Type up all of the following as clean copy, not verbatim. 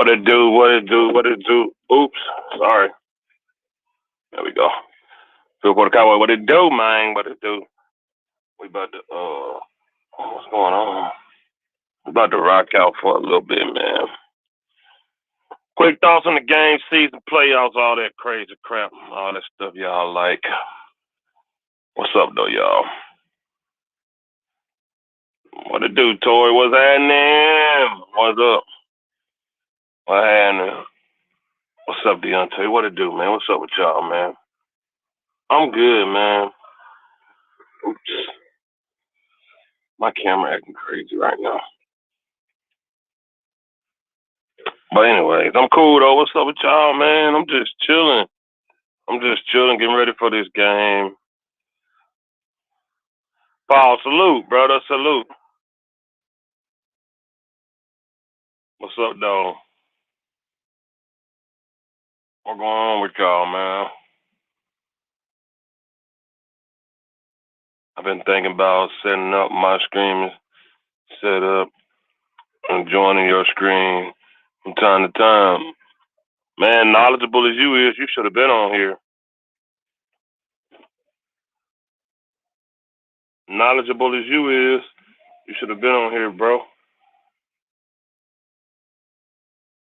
What it do? What it do? What it do? Oops, sorry. There we go. Feel for the Cowboy. What it do, man? What it do? We about to what's going on? We about to rock out for a little bit, man. Quick thoughts on the game, season, playoffs, all that crazy crap, all that stuff y'all like. What's up, though, y'all? What it do, Tori? What's happening? What's up? What happening? What's up, Deontay? What it do, man? What's up with y'all, man? I'm good, man. Oops. My camera acting crazy right now. But anyways, I'm cool, though. What's up with y'all, man? I'm just chilling. Getting ready for this game. Paul, salute, brother. Salute. What's up, though? What's going on with y'all, man? I've been thinking about setting up my streaming setup and joining your screen from time to time. Man, knowledgeable as you is, you should have been on here. Knowledgeable as you is, you should have been on here, bro.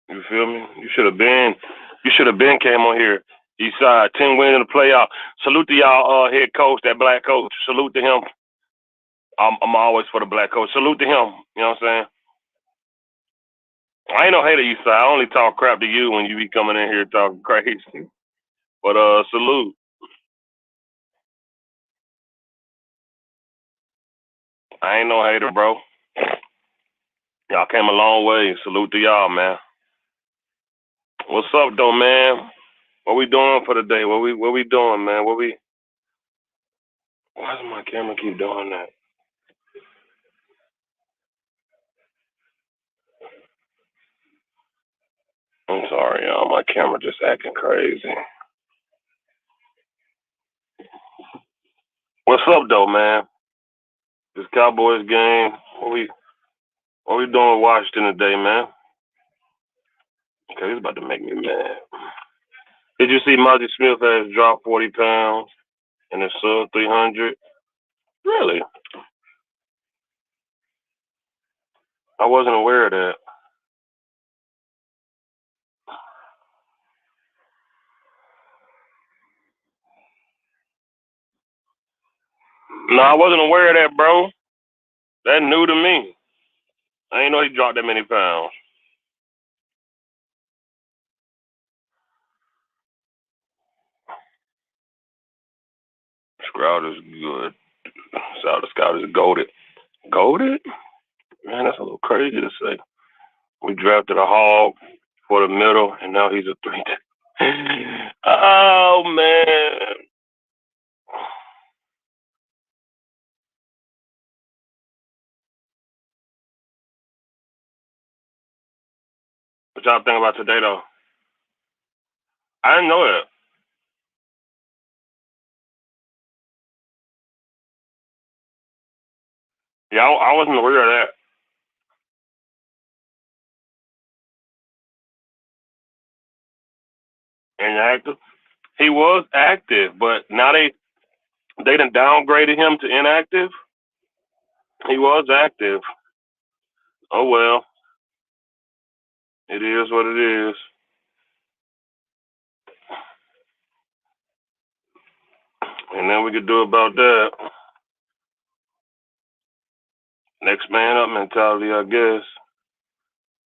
You feel me? You should have been came on here. Eastside, 10 wins in the playoff. Salute to y'all head coach, that black coach. Salute to him. I'm always for the black coach. Salute to him. You know what I'm saying? I ain't no hater, Eastside. I only talk crap to you when you be coming in here talking crazy. But salute. I ain't no hater, bro. Y'all came a long way. Salute to y'all, man. What's up, though, man? What we doing for the day? What we doing, man? Why does my camera keep doing that? I'm sorry, y'all. My camera just acting crazy. What's up, though, man? This Cowboys game. What we doing in Washington today, man? Okay, it's about to make me mad. Did you see Monty Smith has dropped 40 pounds and it's sub 300? Really? I wasn't aware of that. No, I wasn't aware of that, bro. That new to me. I ain't know he dropped that many pounds. Scout is good. Scout is goaded. Goaded? Man, that's a little crazy to say. We drafted a hog for the middle, and now he's a 3. Oh, man. What y'all think about today, though? I didn't know that. Yeah, I wasn't aware of that. Inactive. He was active, but now they done downgraded him to inactive. He was active. Oh well, it is what it is. And then we could do about that. Next man up mentality, I guess,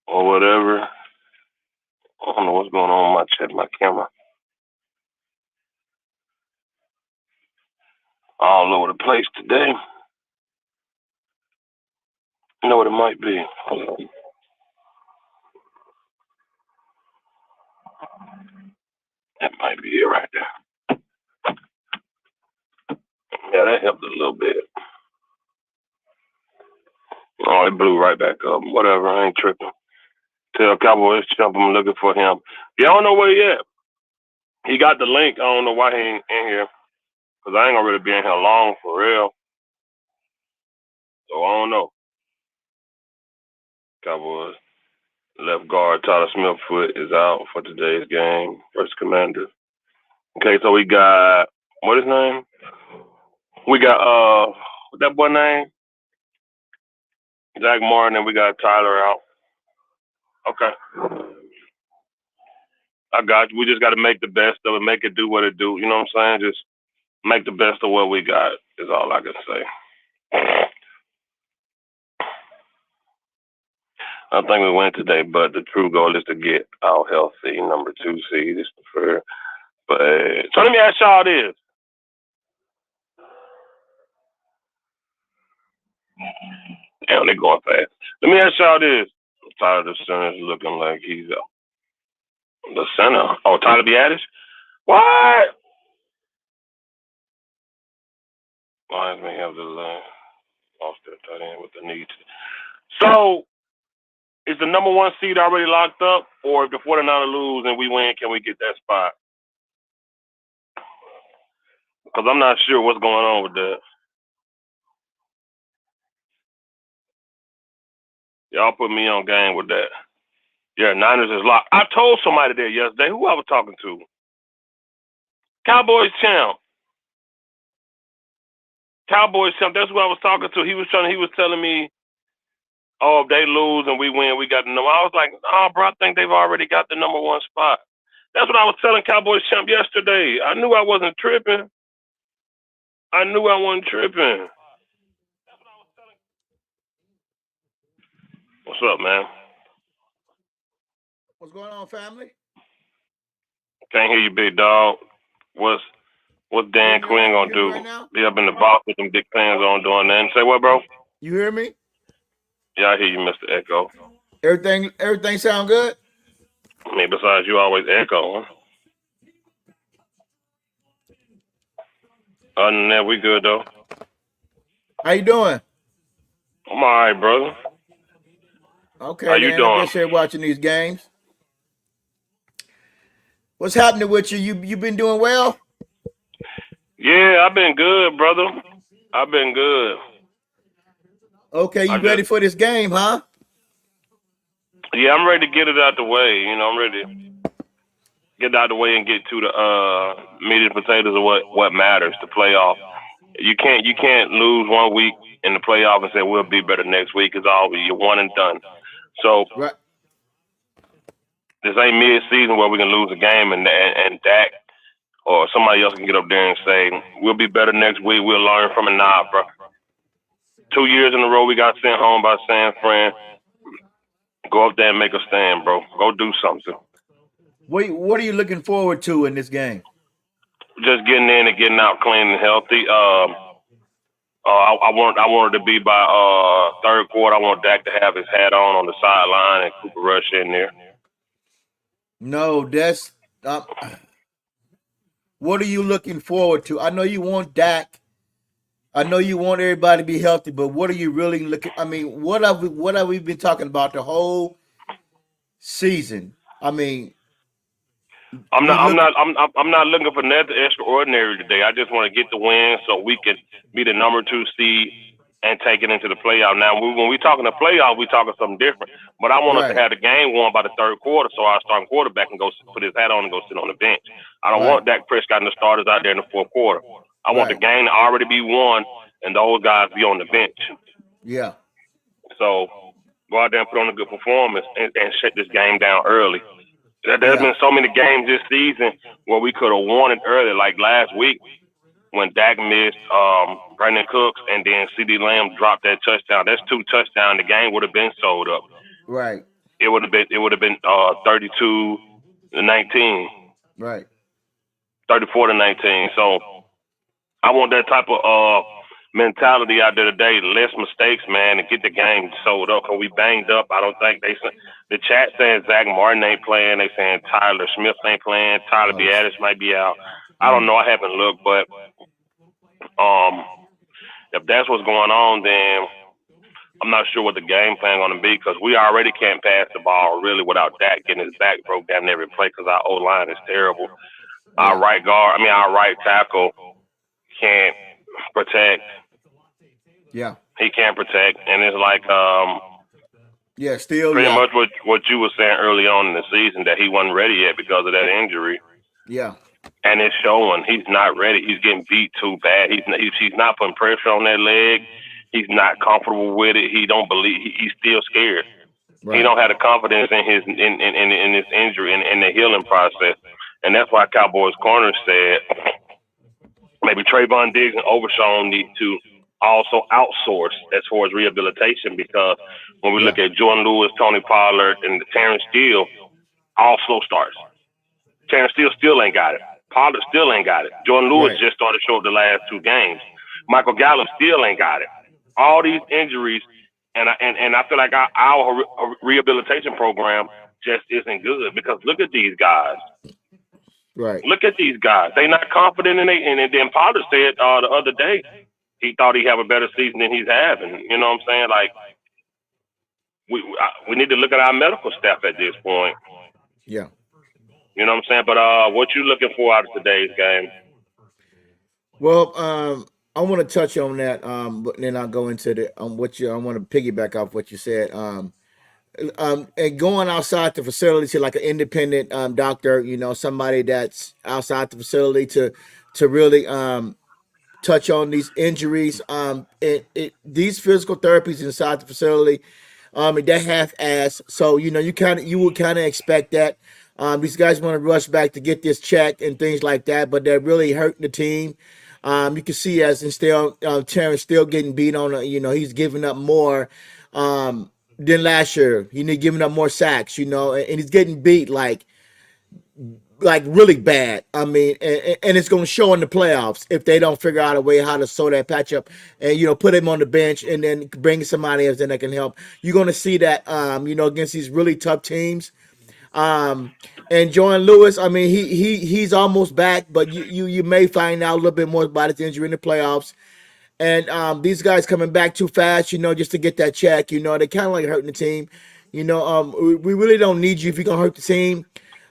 or whatever. I don't know what's going on with my camera. All over the place today. You know what it might be. Hold on. That might be it right there. Yeah, that helped a little bit. Oh, it blew right back up. Whatever, I ain't tripping. Tell Cowboys Chump I'm looking for him. Yeah, I don't know where he at. He got the link. I don't know why he ain't in here. Because I ain't gonna really be in here long for real. So I don't know. Cowboys. Left guard Tyler Smith-Foot is out for today's game versus Commanders. Okay, so we got what is his name? We got what that boy name? Zach Martin, and we got Tyler out. Okay, I got you. We just got to make the best of it, make it do what it do. You know what I'm saying? Just make the best of what we got is all I can say. I think we win today, but the true goal is to get our healthy number 2 seed is preferred. But so let me ask y'all this. Damn, they going fast. Let me ask y'all this. Tyler the center is looking like he's the center. Oh, Tyler Biadasz? What? Lions may have the lost their tight end with the need. So, is the number 1 seed already locked up? Or if the 49ers lose and we win, can we get that spot? Because I'm not sure what's going on with that. Y'all put me on game with that. Yeah, Niners is locked. I told somebody there yesterday. Who I was talking to? Cowboys champ. Cowboys champ. That's who I was talking to. He was telling me, oh, if they lose and we win, we got the number. I was like, oh, bro, I think they've already got the number 1 spot. That's what I was telling Cowboys champ yesterday. I knew I wasn't tripping. What's up, man? What's going on, family? Can't hear you, big dog. What's Dan Quinn gonna do? Right Be up in the box with them big fans on doing that. And say what, bro? You hear me? Yeah, I hear you, Mr. Echo. Everything sound good? I mean, besides you always echo. Huh? Other than that, we good though. How you doing? I'm all right, brother. Okay, how you doing? I'm just here watching these games. What's happening with you? You been doing well? Yeah, I've been good, brother. I've been good. Okay, you ready for this game, huh? Yeah, I'm ready to get it out the way. You know, I'm ready to get it out the way and get to the meat and potatoes of what matters, the playoff. You can't lose 1 week in the playoff and say we'll be better next week. It's always you're one and done. So right. This ain't mid-season where we can lose a game and Dak or somebody else can get up there and say we'll be better next week. We'll learn from it. Nah, bro. 2 years in a row we got sent home by San Fran. Go up there and make a stand, bro. Go do something. What are you looking forward to in this game? Just getting in and getting out clean and healthy. I wanted to be by third quarter. I want Dak to have his hat on the sideline and Cooper Rush in there. No, that's what are you looking forward to? I know you want Dak. I know you want everybody to be healthy, but what are you really looking? I mean, what have we been talking about the whole season? I mean, I'm not looking for nothing extraordinary today. I just want to get the win so we can be the number 2 seed and take it into the playoff. Now, when we talking the playoff, we talking something different. But I want us to have the game won by the third quarter, so our starting quarterback can go put his hat on and go sit on the bench. I don't want Dak Prescott and the starters out there in the fourth quarter. I want the game to already be won and those guys be on the bench. Yeah. So go out there and put on a good performance and shut this game down early. There's been so many games this season where we could have won it early, like last week when Dak missed Brandon Cooks and then CeeDee Lamb dropped that touchdown. That's 2 touchdowns. The game would have been sold up. Right. It would have been 32-19. Right. 34-19. So I want that type of mentality out there today. Less mistakes, man, and get the game sold up. Cause we banged up. I don't think the chat saying Zach Martin ain't playing. They saying Tyler Smith ain't playing. Tyler Biadasz might be out. I don't know. I haven't looked, but if that's what's going on, then I'm not sure what the game plan going to be because we already can't pass the ball really without Dak getting his back broke down every play because our O-line is terrible. Our our right tackle can't protect. Yeah. He can't protect, and it's like Yeah, still, Pretty yeah, much what you were saying early on in the season that he wasn't ready yet because of that injury, yeah, and it's showing he's not ready. He's getting beat too bad. He's not putting pressure on that leg. He's not comfortable with it. He don't believe. He's still scared. He right, don't have the confidence in in his injury and in the healing process, and that's why Cowboys corners said maybe Trayvon Diggs and Overshawn need to also outsource as far as rehabilitation because when we yeah, look at Jordan Lewis, Tony Pollard, and Terrence Steele, all slow starts. Terrence Steele still ain't got it. Pollard still ain't got it. Jordan Lewis right. just started to show up the last two games. Michael Gallup still ain't got it. All these injuries, and I feel like our rehabilitation program just isn't good because look at these guys. Right. Look at these guys. They not confident in it. And then Pollard said the other day he thought he'd have a better season than he's having. You know what I'm saying? Like we need to look at our medical staff at this point. Yeah. You know what I'm saying? But what you looking for out of today's game? Well, I want to touch on that, but then I'll go into the what you. I want to piggyback off what you said. And going outside the facility to like an independent doctor, somebody that's outside the facility to really touch on these injuries. These physical therapies inside the facility, they half ass. So you would kind of expect that. These guys want to rush back to get this check and things like that, but they're really hurting the team. You can see as instead, Terrence still getting beat on. He's giving up more than last year. Giving up more sacks. And he's getting beat like really bad. I mean, and it's going to show in the playoffs if they don't figure out a way how to sew that patch up and put him on the bench and then bring somebody else in that can help. You're going to see that against these really tough teams. Um, and Jordan Lewis, I mean, he's almost back, but you may find out a little bit more about his injury in the playoffs. And these guys coming back too fast, just to get that check. They kind of like hurting the team. We really don't need you if you're gonna hurt the team.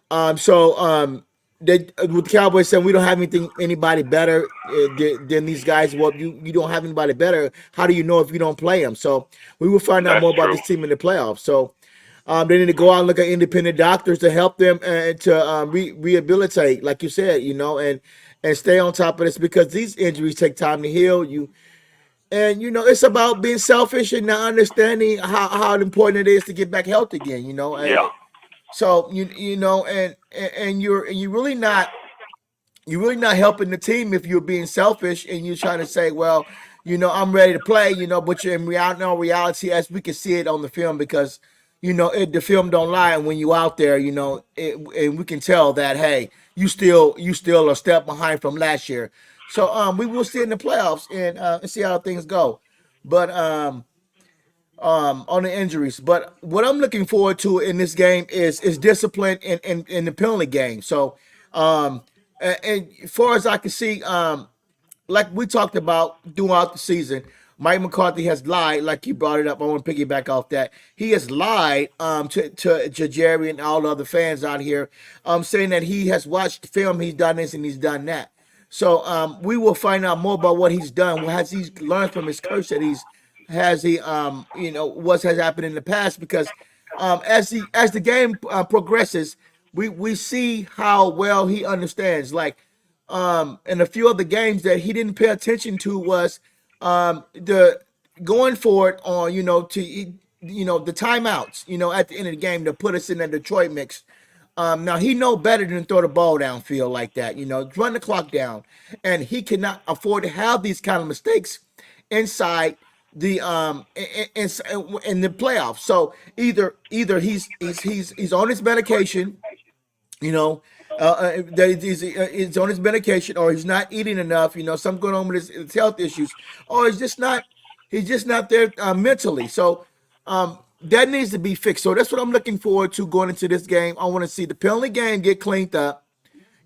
They with the Cowboys saying we don't have anybody better than these guys. Well, you don't have anybody better. How do you know if you don't play them? So we will find out That's more about true. this team in the playoffs. So they need to go out and look at independent doctors to help them and to rehabilitate, like you said, and stay on top of this because these injuries take time to heal. It's about being selfish and not understanding how important it is to get back healthy again. Yeah, So you're really not helping the team if you're being selfish and you're trying to say, well, I'm ready to play, but you're in reality as we can see it on the film because the film don't lie, and when you out there, and we can tell that hey, you still a step behind from last year. So we will see in the playoffs and see how things go. But on the injuries. But what I'm looking forward to in this game is discipline in the penalty game. So and as far as I can see, like we talked about throughout the season, Mike McCarthy has lied, like you brought it up. I want to piggyback off that. He has lied to Jerry and all the other fans out here, saying that he has watched the film, he's done this and he's done that. So we will find out more about what he's done. Has he learned from his curse that he's has he what has happened in the past? Because as the game progresses, we see how well he understands. Like and a few other games that he didn't pay attention to was the going for it on the timeouts at the end of the game to put us in the Detroit mix. Now he know better than throw the ball downfield like that. Run the clock down, and he cannot afford to have these kind of mistakes inside the in the playoffs. So either he's on his medication, you know, that he's on his medication, or he's not eating enough. Something going on with his health issues, or he's just not there mentally. So that needs to be fixed. So that's what I'm looking forward to going into this game. I want to see the penalty game get cleaned up,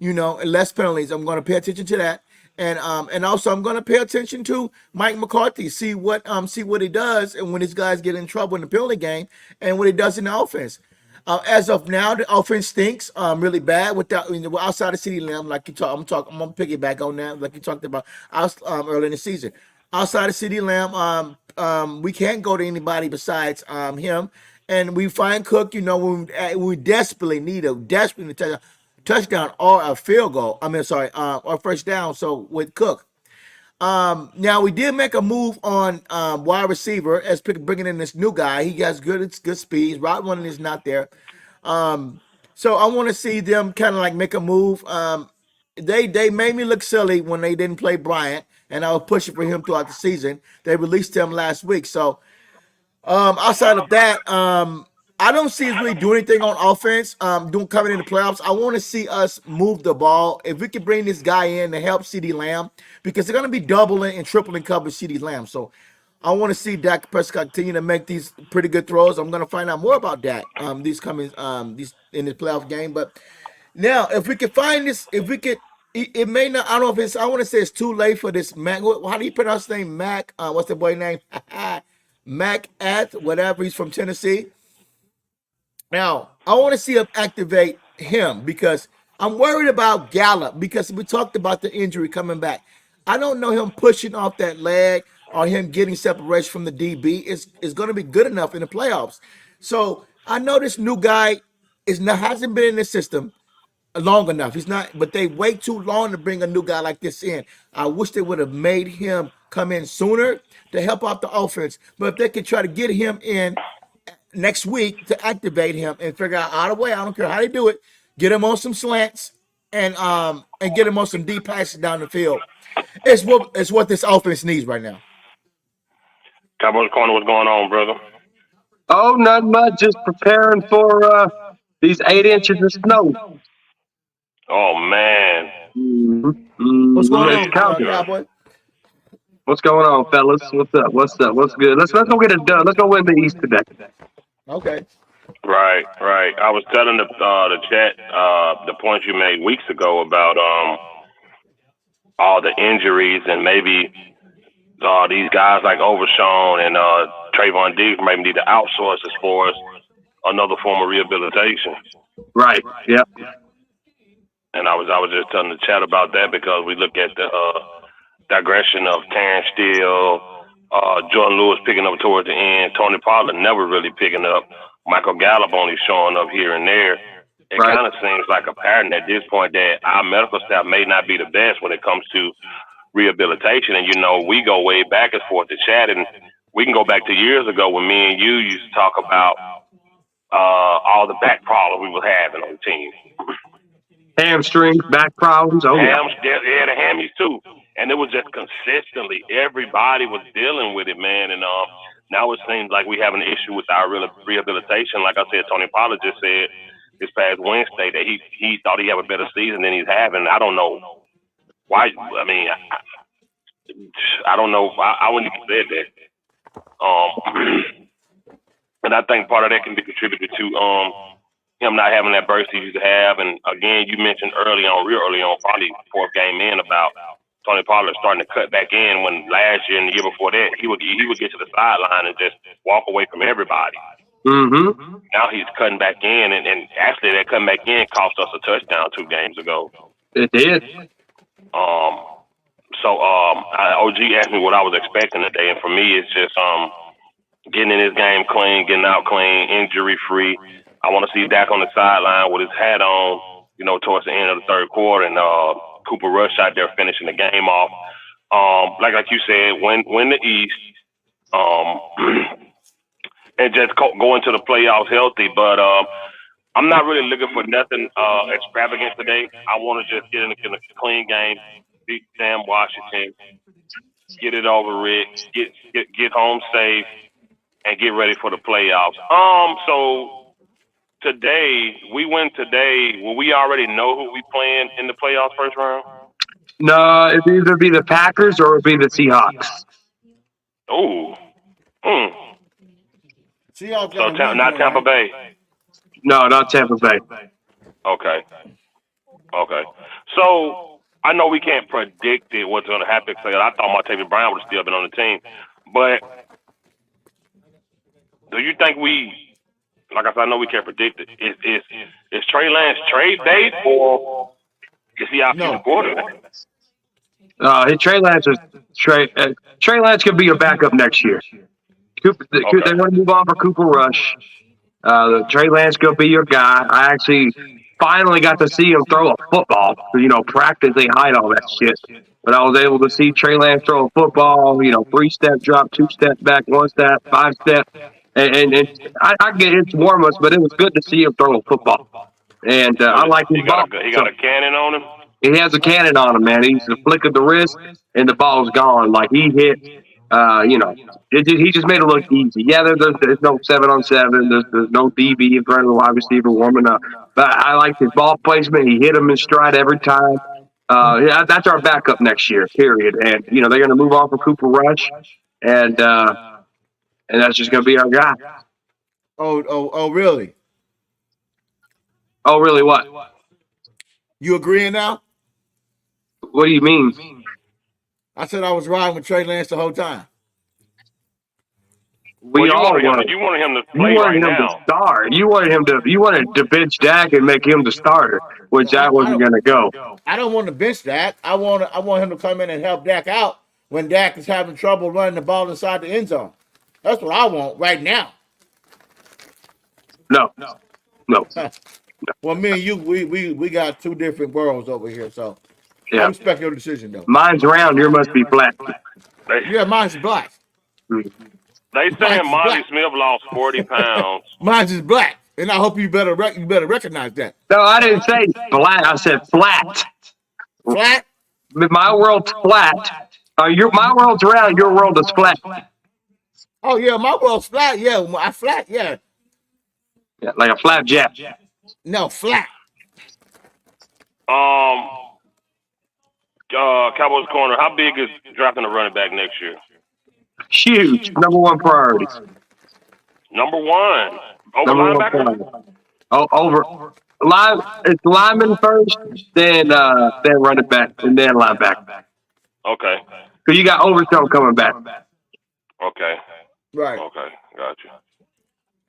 and less penalties. I'm going to pay attention to that, and also I'm going to pay attention to Mike McCarthy, see what he does, and when his guys get in trouble in the penalty game, and what he does in the offense. As of now, the offense stinks really bad without outside of CeeDee Lamb, like you talk. I'm gonna piggyback on that, like you talked about early in the season. Outside of CeeDee Lamb, we can't go to anybody besides him and we find Cook. When we desperately need a desperately touchdown or a field goal. I mean, sorry, or first down. So with Cook. Now we did make a move on wide receiver as bringing in this new guy. He has good speeds. Rod Running is not there. So I want to see them kind of like make a move. They made me look silly when they didn't play Bryant, and I was pushing for him throughout the season. They released him last week. So outside of that, I don't see us really doing anything on offense. Doing coming in the playoffs, I want to see us move the ball. If we can bring this guy in to help CD Lamb, because they're going to be doubling and tripling coverage CD Lamb. So I want to see Dak Prescott continue to make these pretty good throws. I'm going to find out more about Dak these in this playoff game. But now, if we could find this, if we could. It may not. I don't know if it's. I want to say it's too late for this Mac. How do you pronounce his name? Mac. What's the boy name? Mac at whatever. He's from Tennessee. Now, I want to see him activate him because I'm worried about Gallup because we talked about the injury coming back. I don't know him pushing off that leg or him getting separation from the DB is going to be good enough in the playoffs. So I know this new guy hasn't been in the system long enough. He's not, but they wait too long to bring a new guy like this in. I wish they would have made him come in sooner to help out the offense. But if they could try to get him in next week to activate him and figure out the way. I don't care how they do it. Get him on some slants and get him on some deep passes down the field. It's what this offense needs right now. Cowboys corner, what's going on, brother? Oh, not much. Just preparing for these 8 inches of snow. Oh man, What's going It's on, coming. Cowboy? What's going on, fellas? What's up? What's up? What's good? Let's go get it done. Let's go win the East today. Okay. right, right. I was telling the chat the point you made weeks ago about all the injuries and maybe these guys like Overshawn and Trayvon Diggs maybe need to outsource as far as another form of rehabilitation. Right. Yep. And I was just telling the chat about that because we look at the digression of Terrence Steele, Jordan Lewis picking up towards the end, Tony Pollard never really picking up, Michael Gallup only showing up here and there. It Right. kind of seems like a pattern at this point that our medical staff may not be the best when it comes to rehabilitation. And we go way back and forth to chat, and we can go back to years ago when me and you used to talk about all the back problems we were having on the team. Hamstrings, back problems. Oh yeah. Yeah, the hammies too. And it was just consistently everybody was dealing with it, man. And now it seems like we have an issue with our rehabilitation. Like I said, Tony Pollard just said this past Wednesday that he thought he had a better season than he's having. I don't know why. I mean, I don't know. I wouldn't even say that. And I think part of that can be contributed to him not having that burst he used to have. And again, you mentioned real early on, probably fourth game in, about Tony Pollard starting to cut back in when last year and the year before that he would get to the sideline and just walk away from everybody. Mm-hmm. Now he's cutting back in, and actually that cutting back in cost us a touchdown 2 games ago. It did. OG asked me what I was expecting today, and for me, it's just getting in his game clean, getting out clean, injury free. I want to see Dak on the sideline with his hat on, towards the end of the third quarter, and Cooper Rush out there finishing the game off. Like you said, win the East, and just go into the playoffs healthy. But I'm not really looking for nothing extravagant today. I want to just get in a clean game, beat Sam Washington, get it over with, get home safe, and get ready for the playoffs. So today, we win today. Will we already know who we playing in the playoffs first round? No, it'd either be the Packers or it'd be the Seahawks. Oh. Seahawks So not Tampa Bay. No, not Tampa Bay. Okay. So I know we can't predict what's going to happen. Because I thought Martavis Bryant would have still been on the team, but do you think like I said, I know we can't predict it. Is Trey Lance trade bait or is he out for the quarterback? Trey Lance Trey Lance could be your backup next year. They want to move on for Cooper Rush. Trey Lance gonna be your guy. I actually finally got to see him throw a football. Practice they hide all that shit. But I was able to see Trey Lance throw a football. 3-step drop, 2-step back, 1-step, 5-step, and I get it's warm-ups, but it was good to see him throw a football. And I like his ball. He got a cannon on him. He has a cannon on him, man. He's a flick of the wrist, and the ball's gone. Like he hit, he just made it look easy. Yeah, there's no 7-on-7. There's no DB in front of the wide receiver warming up. But I like his ball placement. He hit him in stride every time. That's our backup next year, period. And they're going to move on from Cooper Rush, and that's just going to be our guy. Oh, really? Oh, really? What? You agreeing now? What do you mean? I said I was riding with Trey Lance the whole time. You wanted him to play right now. To start. You wanted to bench Dak and make him the starter, which that wasn't going to go. I don't want to bench Dak. I want him to come in and help Dak out when Dak is having trouble running the ball inside the end zone. That's what I want right now. No. Well, me and you, we got two different worlds over here, so yeah. I respect your decision, though. Mine's round, yours must be flat. Yeah, mine's black. They saying Monty Smith lost 40 pounds. Mine's is black, and I hope you better recognize that. No, I didn't say black. I said flat. Flat? My world's flat. My world's round. Your world is flat. Oh yeah, my world's flat. Yeah, I flat. Yeah. Yeah, like a flapjack. No, flat. Cowboys corner. How big is drafting a running back next year? Huge. Number one priority. Number one. Over linebacker? Over. It's lineman first, then running back, and then linebacker. Okay. Because you got Overshown coming back. Okay. Right. Okay. Gotcha.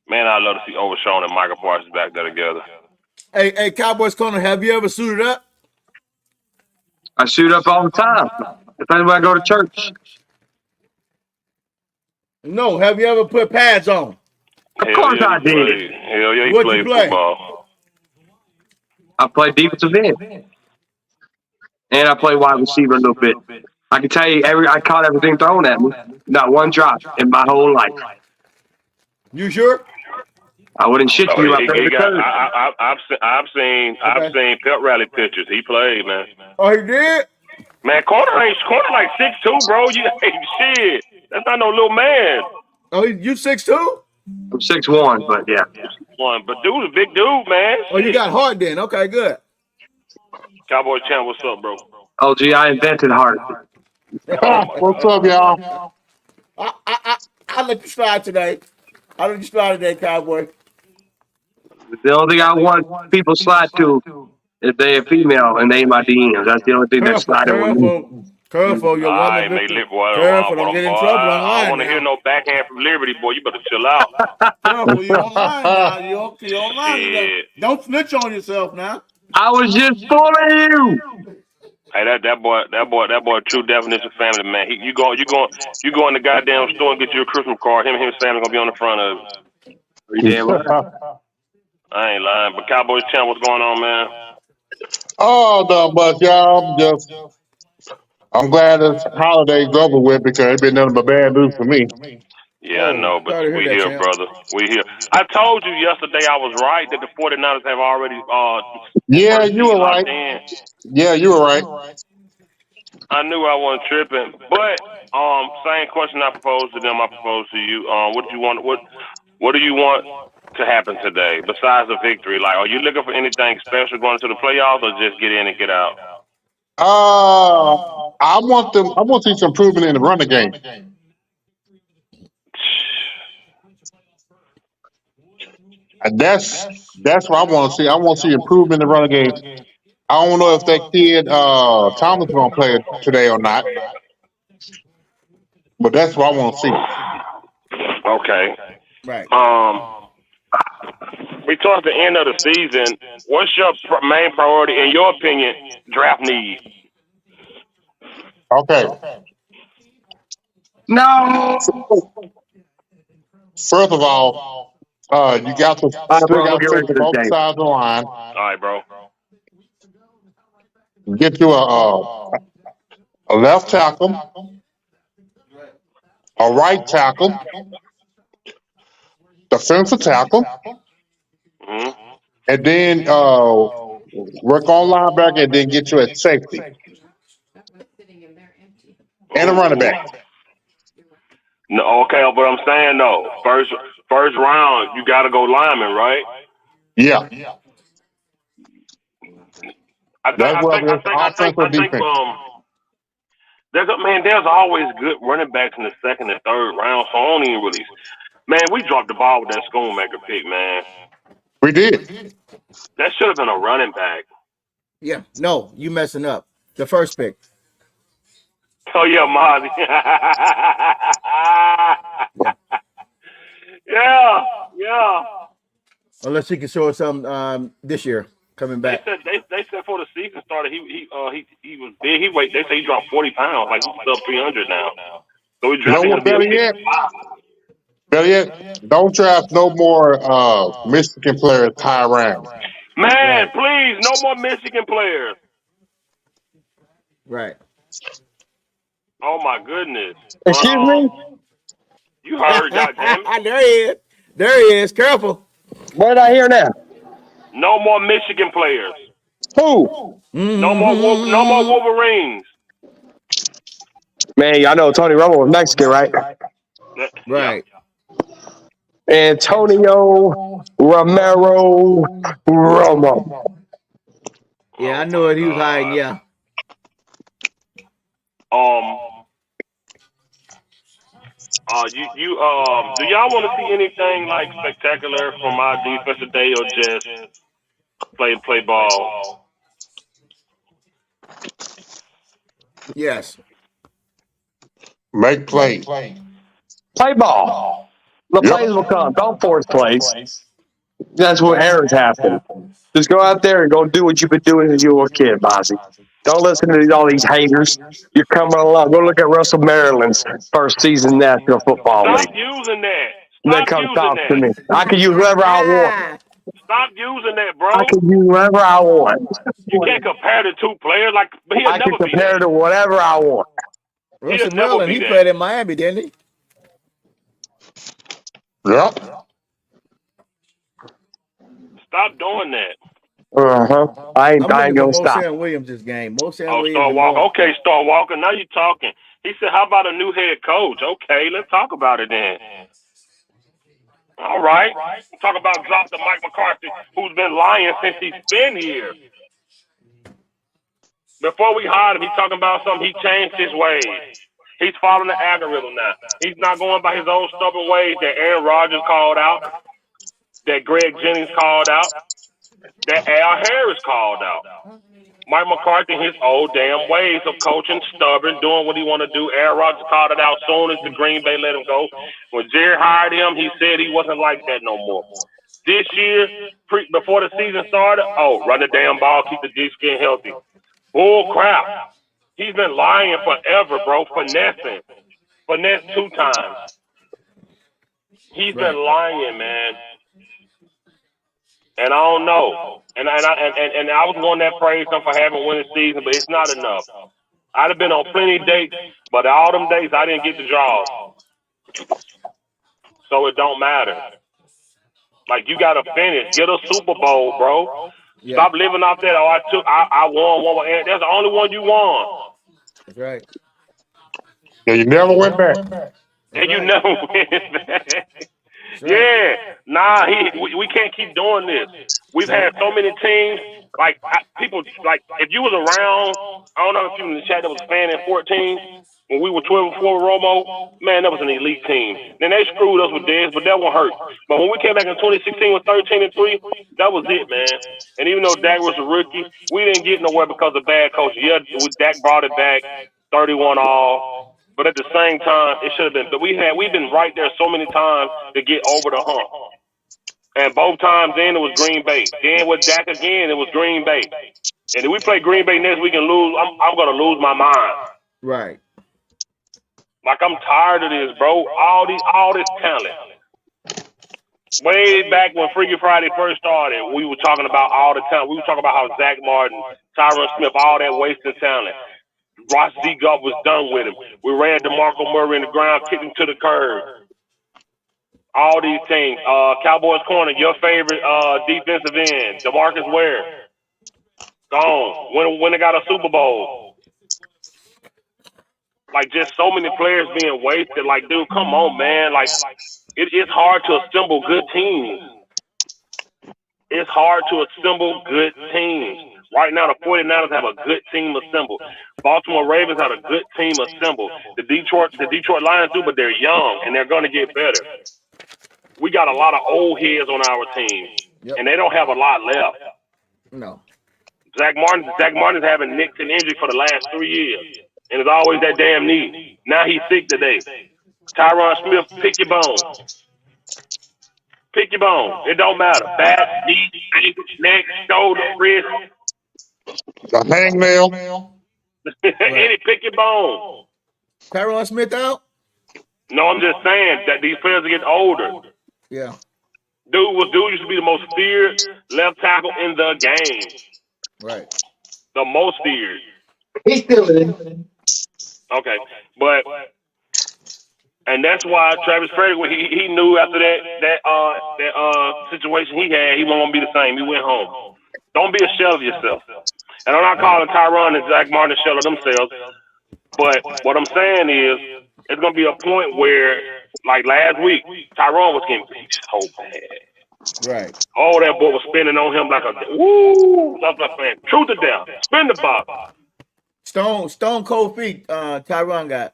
Man, I'd love to see Overshown and Michael Parsons back there together. Hey, Cowboys corner, have you ever suited up? I suit up all the time. Depends when I go to church. No, have you ever put pads on? Of course I did. Hell yeah, he played football. I played defensive end. And I play wide receiver a little bit. I can tell you, I caught everything thrown at me. Not one drop in my whole life. You sure? I wouldn't shit you. I've seen pep rally pictures. He played, man. Oh, he did? Man, corner like 6'2", bro. Shit. That's not no little man. Oh, you 6'2"? I'm 6'1", but yeah. But dude's a big dude, man. Oh, you got heart then. Okay, good. Cowboy Champ, what's up, bro? Oh, gee, I invented heart. What's up, y'all? I'll let you slide today. Cowboy. The only thing I want people slide to if they a female and they in my DMs. That's the only thing that's sliding with me. Careful, your woman. Careful, don't get in trouble online. I don't want to hear no backhand from Liberty, boy. You better chill out. Careful, you're online now. You're online. Don't snitch on yourself now. I was just fooling you. Hey, that boy, true definition of family, man. You go in the goddamn store and get you a Christmas card. Him and his family gonna be on the front of it. Are you damn right? I ain't lying. But Cowboys Champ, what's going on, man? Oh, not much, y'all. I'm glad this holiday's over with because it's been nothing but bad news for me. Yeah, I know, but we here, brother. We here. I told you yesterday I was right that the 49ers have already yeah, you were right. Yeah, you were right. I knew I wasn't tripping. But same question I proposed to them, I proposed to you. What do you want to happen today besides the victory? Like, are you looking for anything special going into the playoffs or just get in and get out? I want to see some improvement in the running game. And that's what I want to see. I want to see improvement in the running game. I don't know if that kid Thomas is going to play today or not, but that's what I want to see. Okay. Right. We talked at the end of the season. What's your main priority, in your opinion, draft need? Okay. No. First of all, You got to All right, still bro, I'm got gonna to get take ready the for this both game. sides of the line. All right, bro. Get you a left tackle, a right tackle, defensive tackle, Hmm. and then work on linebacker, and then get you a safety and a running back. No, okay, but I'm saying though, first round, you got to go lineman, right? Yeah, I think that's I think whether I it's think I offense think or I think defense. there's always good running backs in the second and third round, so I don't even really. Man, we dropped the ball with that Schoonmaker pick, man. We did. That should have been a running back. Yeah. No, you messing up. The first pick. Oh yeah, Mozzie. Yeah. Yeah, yeah. Unless he can show us something this year coming They back. said they said before the season started he was big. They say he dropped 40 pounds, like he's sub 300 now. So we You know drafted him what? to be a Better pick. yet, better yet, don't draft no more Michigan players high round. Man, Right. please, no more Michigan players. Right. Oh my goodness. But Excuse me? you heard, goddamn it. There he is. There he is. Careful. What did I hear now? No more Michigan players. Who? No more Mm-hmm. Wolverines. Man, I know Tony Romo was Mexican, right? Yeah. Right. Antonio Romero Romo. Yeah, I Oh knew my it. He was hiding. God. Yeah. Um. Do y'all want to see anything like spectacular from our defense today, or just play ball? Yes. Make plays. Play ball. The Yep. plays will come. Don't force plays. That's what errors happen. Just go out there and go do what you've been doing since you were a kid, Bozzy. Don't listen to all these haters. You're coming along. Go look at Russell Maryland's first season in the National Football Stop League. using that. And then Stop come using talk to that. me. I can use whoever I want. Stop using that, I bro. can use whoever I want. You can't compare the two players. Like he'll I can never be that. compare to whatever I want. He'll Russell never Merlin, be he that. played in Miami, didn't he? Yep. Stop doing that. I ain't I'm looking for gonna stop. Mosan Williams this game. Mosan Oh, Williams Star and Walker. more. Okay, Star Walker. Now you're talking. He said, "How about a new head coach?" Okay, let's talk about it then. All right. Talk about drop the Mike McCarthy, who's been lying since he's been here. Before we hired him, he's talking about something. He changed his ways. He's following the algorithm now. He's not going by his old stubborn ways that Aaron Rodgers called out, that Greg Jennings called out, that Al Harris called out. Mike McCarthy, his old damn ways of coaching, stubborn, doing what he want to do. Aaron Rodgers called it out soon as the Green Bay let him go. When Jerry hired him, he said he wasn't like that no more. This year, before the season started, run the damn ball, keep the D skin healthy. Bull crap. He's been lying forever, bro. Finessing. Finesse 2 times. He's been Right. lying, man. And I don't know. And I was one that praised him for having winning season, but it's not enough. I'd have been on plenty of dates, but all them days I didn't get the draws. So it don't matter. Like you gotta finish. Get a Super Bowl, bro. Yeah. Stop living off that. Oh, I won one. That's the only one you won. That's right. Yeah, you never went back. That's And you right. never win back. That's right. Yeah. Nah, we can't keep doing this. We've No. had so many teams. Like people, like if you was around, I don't know if you in the chat that was a fan in 14 when we were 12 before Romo. Man, that was an elite team. Then they screwed us with this, but that won't hurt. But when we came back in 2016 with 13-3, that was it, man. And even though Dak was a rookie, we didn't get nowhere because of bad coaching. Yeah, Dak brought it back, 31 all. But at the same time, it should have been. But we've been right there so many times to get over the hump. And both times then it was Green Bay. Then with Dak again, it was Green Bay. And if we play Green Bay next week and lose, I'm gonna lose my mind. Right. Like I'm tired of this, bro. All this talent. Way back when Freaky Friday first started, we were talking about all the time. We were talking about how Zach Martin, Tyron Smith, all that wasted talent. Ross D. Gup was done with him. We ran DeMarco Murray in the ground, kicked him to the curb. All these teams. Cowboys corner, your favorite defensive end, DeMarcus Ware, gone. When they got a Super Bowl. Like, just so many players being wasted. Like, dude, come on, man. Like, it's hard to assemble good teams. It's hard to assemble good teams. Right now, the 49ers have a good team assembled. Baltimore Ravens have a good team assembled. The Detroit Lions do, but they're young, and they're going to get better. We got a lot of old heads on our team, and they don't have a lot left. No. Zach Martin's having nicks and injury for the last 3 years, and it's always that damn knee. Now he's sick today. Tyron Smith, pick your bones. Pick your bones. It don't matter. Back, knee, ankle, neck, shoulder, wrist. A hangnail. Any pick your bones. Tyron Smith out? No, I'm just saying that these players are getting older. Yeah. Dude used to be the most feared left tackle in the game. Right. The most feared. He still is. Okay. And that's why Travis Frederick, he knew after that situation he had, he wasn't going to be the same. He went home. Don't be a shell of yourself. And I'm not calling Tyron and Zach Martin a shell of themselves. But what I'm saying is, it's going to be a point where, like last week, Tyron was getting beat so bad. Right. Oh, that boy was spinning on him like a woo. That's like saying truth or dare. Spin the ball. Stone cold feet. Tyron got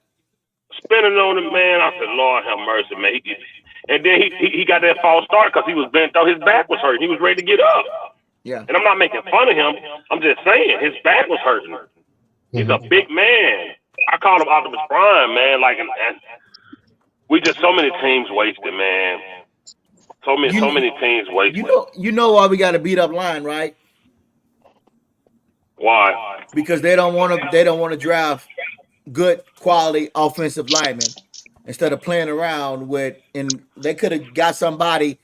spinning on him, man. I said, Lord have mercy, man. And then he got that false start because he was bent out. His back was hurting. He was ready to get up. Yeah. And I'm not making fun of him. I'm just saying his back was hurting. He's a big man. I call him Optimus Prime, man. Like, and we just so many teams wasted, man. So many teams wasted. You know why we got a beat up line, right? Why? Because they don't want to draft good quality offensive linemen instead of playing around with, and they could have got somebody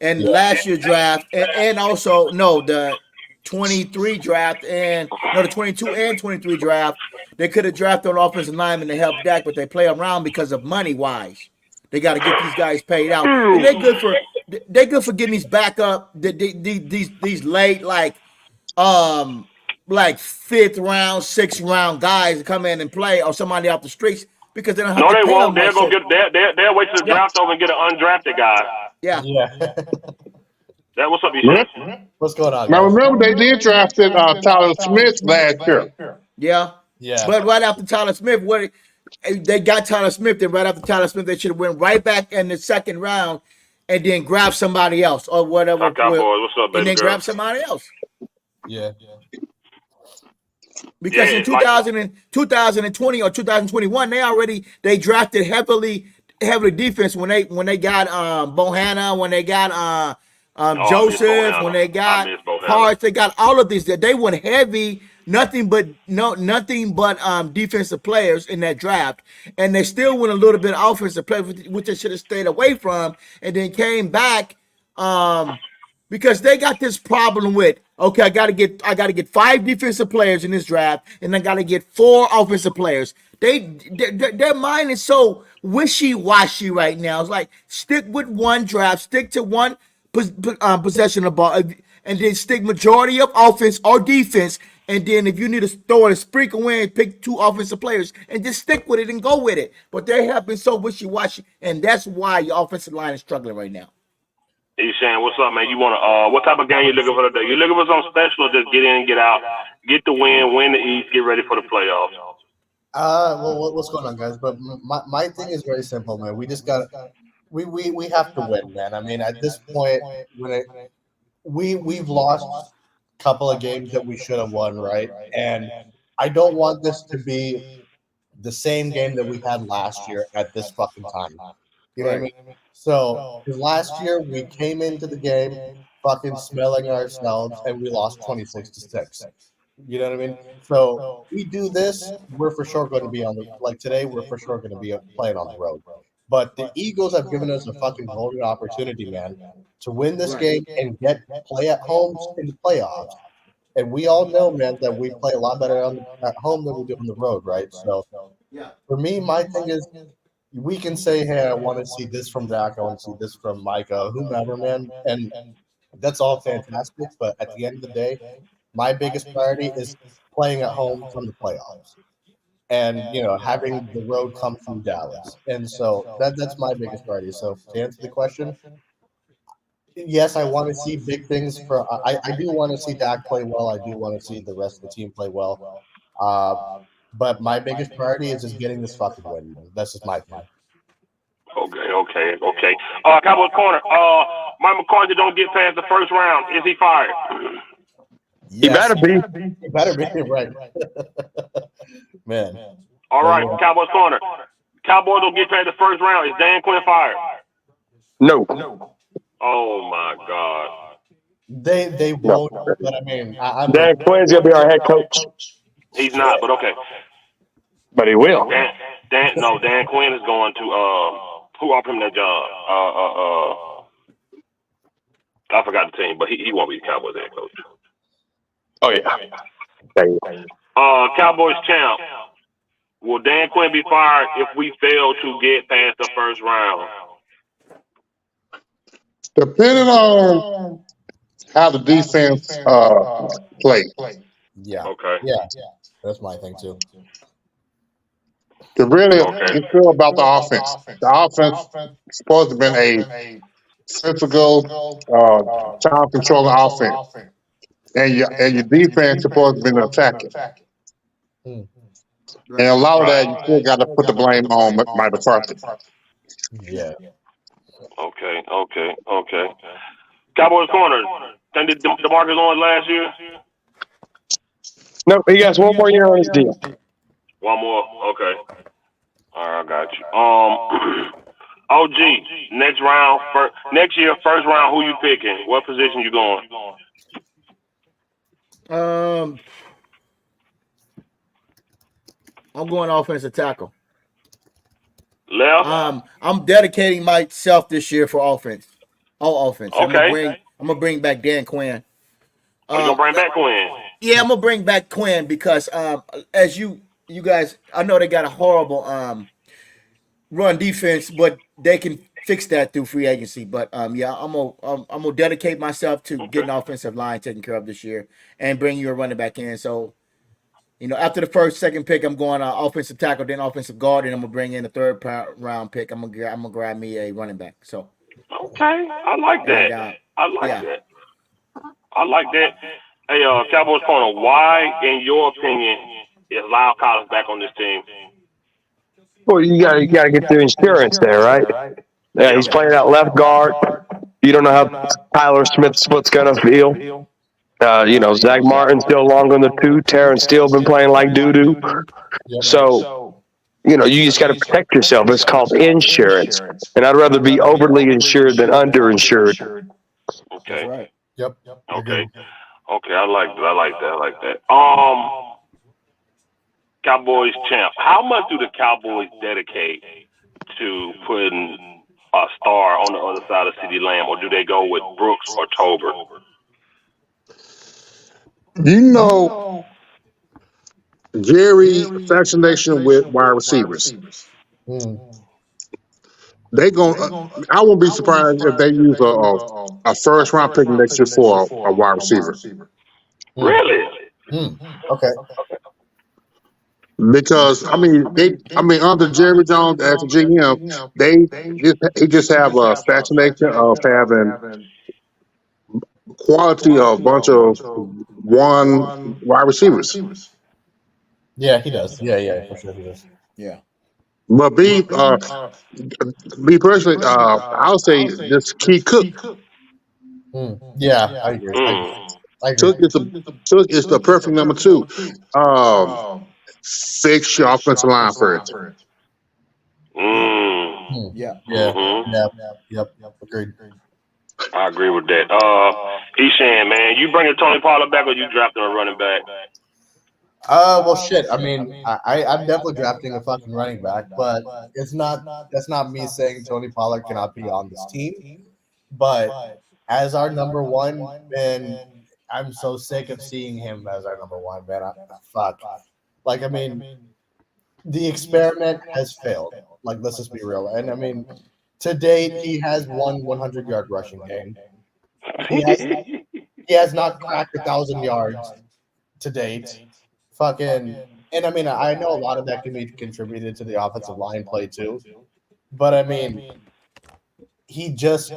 in last year's draft and also the 23 draft and the 22 and 23 draft. They could have drafted an offensive lineman to help Dak, but they play around because of money wise. They got to get these guys paid out. And they're good for getting these backup these late like fifth round, sixth round guys to come in and play, or somebody off the streets, because they don't have to pay them. No, they won't. They'll wait till the draft over and get an undrafted guy. Yeah. What's up, you? What's going on, guys? Now remember, they did draft Tyler Smith last year. Yeah. But right after Tyler Smith, they got Tyler Smith, then right after Tyler Smith, they should have went right back in the second round and then grab somebody else or whatever. Cowboys, what's up, baby and then girl? grab somebody else. Yeah. Because in 2020 or 2021, they drafted heavily defense when they got Bohanna, when they got Joseph, when they got Parts, they got all of these. They went heavy, nothing but defensive players in that draft, and they still went a little bit offensive players, which they should have stayed away from, and then came back because they got this problem with, okay, I got to get 5 defensive players in this draft, and I got to get 4 offensive players. Their mind is so wishy-washy right now. It's like, stick with one draft, stick to one possession of ball, and then stick majority of offense or defense, and then if you need to throw it a sprinkle in, pick 2 offensive players and just stick with it and go with it. But they have been so wishy-washy, and that's why your offensive line is struggling right now. Hey, Shane, what's up, man? You want to, what type of game you looking for today? You looking for something special, or just get in and get out, get the win the East, get ready for the playoffs? Well, what's going on, guys? But my thing is very simple, man. We just got we have to win, man. I mean, at this point, we've lost a couple of games that we should have won, right? And I don't want this to be the same game that we had last year at this fucking time. You know what I mean? So, last year we came into the game fucking smelling ourselves, and we lost 26-6. You know what I mean? So we do this, we're for sure going to be today. We're for sure going to be playing on the road. But the Eagles have given us a fucking golden opportunity, man, to win this Right. game and play at home in the playoffs. And we all know, man, that we play a lot better at home than we do on the road, right? So Yeah. for me, my thing is we can say, hey, I want to see this from Dak, I want to see this from Micah, whomever, man. And that's all fantastic. But at the end of the day, my biggest priority is playing at home from the playoffs and, having the road come through Dallas. And so that's my biggest priority. So to answer the question, yes, I want to see big things for. I do want to see Dak play well. I do want to see the rest of the team play well. Uh, but my biggest priority is just getting this fucking win. Man. That's just my thing. Okay. Cowboys corner. Mike McCarthy don't get past the first round. Is he fired? He better be. He better be right, man. All right, Cowboys corner. Cowboys don't get past the first round. Is Dan Quinn fired? No. Oh my God. They won't. But I mean, I'm Dan Quinn's gonna be our head coach. He's not, but okay. But he will. Dan Quinn is going to who offered him that job? I forgot the team, but he won't be the Cowboys head coach. Oh yeah. Cowboys champ. Will Dan Quinn be fired if we fail to get past the first round? Depending on how the defense play. Yeah. Okay. Yeah. That's my thing too. It's still about the offense. The offense is supposed to have been a physical, time controlling offense, and your defense is supposed to have been attacking. Hmm. And a lot of that, you still got to put the blame on Mike McCarthy. Yeah. Okay. Cowboys corner. Think did DeMarcus Lawrence last year? No, he has one more year on his deal. One more. Okay. All right, I got you. OG, next year, first round, who you picking? What position you going? I'm going offensive tackle. Left? I'm dedicating myself this year for offense. All offense. Okay. I'm gonna bring back Dan Quinn. You gonna bring back Quinn? Yeah, I'm gonna bring back Quinn because as you guys, I know they got a horrible run defense, but they can fix that through free agency. But yeah, I'm gonna dedicate myself to getting offensive line taken care of this year and bring you a running back in. So, after the second pick, I'm going offensive tackle, then offensive guard, and I'm gonna bring in the third round pick. I'm gonna grab me a running back. So. Okay, I like that. And, I like that. Hey, Cowboys corner, why, in your opinion, is Lyle Collins back on this team? Well, you gotta get the insurance there, right? Yeah, he's playing out left guard. You don't know how Tyler Smith's foot's gonna feel. Zach Martin's still long on the two. Terrence Steele been playing like doo-doo. Yep. So, you just got to protect yourself. It's called insurance. And I'd rather be overly insured than underinsured. Okay. That's right. Yep. Okay. I like that. Cowboys champ. How much do the Cowboys dedicate to putting a star on the other side of CeeDee Lamb, or do they go with Brooks or Tober? Jerry's fascination with wide receivers. They I won't be surprised if they use a first round pick next year for a wide receiver. Really? Okay. Because under Jerry Jones as a GM, he just have a fascination of having quality of a bunch of one wide receivers. Yeah, he does. Yeah, for sure he does. Yeah. But me personally, I'll say this Key Cook. Yeah, I agree. Cook is the perfect number 2. Fix your offensive line first. Yeah. Yep. Agreed. I agree with that. Eshan, man, you bringing Tony Pollard back or you drafting a running back? Well, shit. I mean, I'm definitely drafting a fucking running back, but it's not. That's not me saying Tony Pollard cannot be on this team. But as our number one, man, I'm so sick of seeing him as our number one, man. Fuck. Like, I mean, the experiment has failed. Like, let's just be real. And I mean, to date, he has one 100-yard rushing game. He has he has not cracked 1,000 yards to date. Fucking, and I mean, I know a lot of that can be contributed to the offensive line play too. But I mean, he just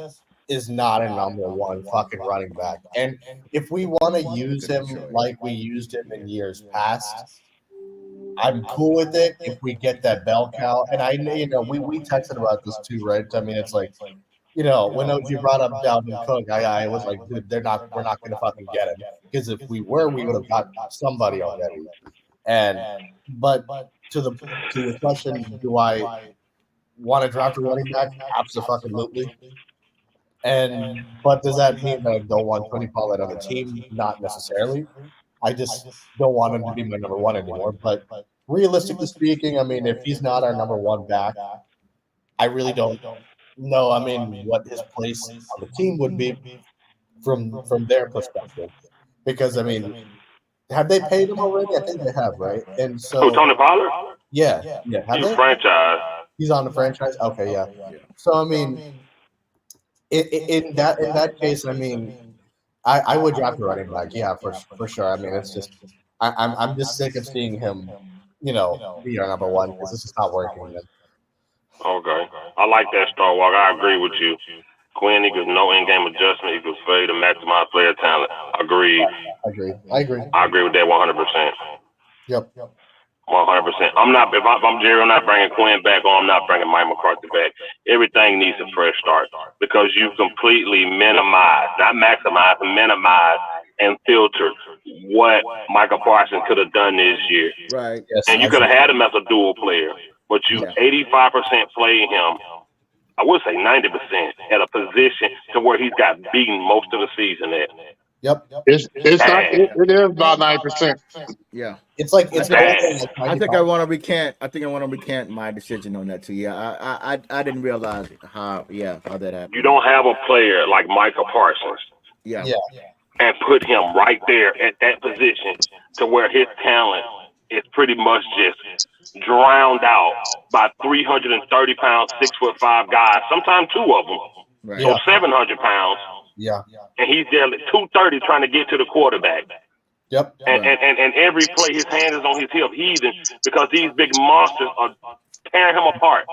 is not a number one fucking running back. And if we want to use him like we used him in years past, I'm cool with it if we get that bell cow. And we texted about this too, right? I mean, it's like, when OG brought up Dalvin Cook, I was like, dude, we're not gonna fucking get him, because if we were, we would have got somebody already. But to the question, do I want to draft a running back? Absolutely. But does that mean that I don't want Tony Pollard on the team? Not necessarily. I just don't want him to be my number one anymore. But realistically speaking, I mean, if he's not our number one back, I really don't know. I mean, what his place on the team would be from their perspective, because I mean, have they paid him already? I think they have, right? And Who, so, Tony Pollard? yeah. Have He's they? franchise. He's on the franchise. Okay, yeah. So I mean, in that case, I mean, I would draft a running back. Yeah, for sure. I mean, it's just I'm just sick of seeing him, be our number one, because this is not working. Man. Okay. I like that Star Walk. I agree with you. Quinn equals no in-game adjustment equals failure to maximize player talent. Agreed. I agree. I agree with that 100%. Yep. 100%. I'm not. If I'm Jerry, I'm not bringing Quinn back, or I'm not bringing Mike McCarthy back. Everything needs a fresh start, because you completely minimize, not maximize, minimize and filter what Michael Parsons could have done this year. Right. Yes. And you could have had him as a dual player, but you 85% played him. I would say 90% at a position to where he's got beaten most of the season at. Yep. It's not. It is about 90%. Yeah. It's like it's. I think I want to recant. I think I want to recant my decision on that too. Yeah, I didn't realize how that happened. You don't have a player like Michael Parsons. Yeah. And put him right there at that position to where his talent is pretty much just drowned out by 330-pound, 6'5" guys. Sometimes two of them, Right. so 700 pounds. Yeah. And he's there at 230 trying to get to the quarterback. Yep. And every play, his hand is on his hip, heaving, because these big monsters are tearing him apart.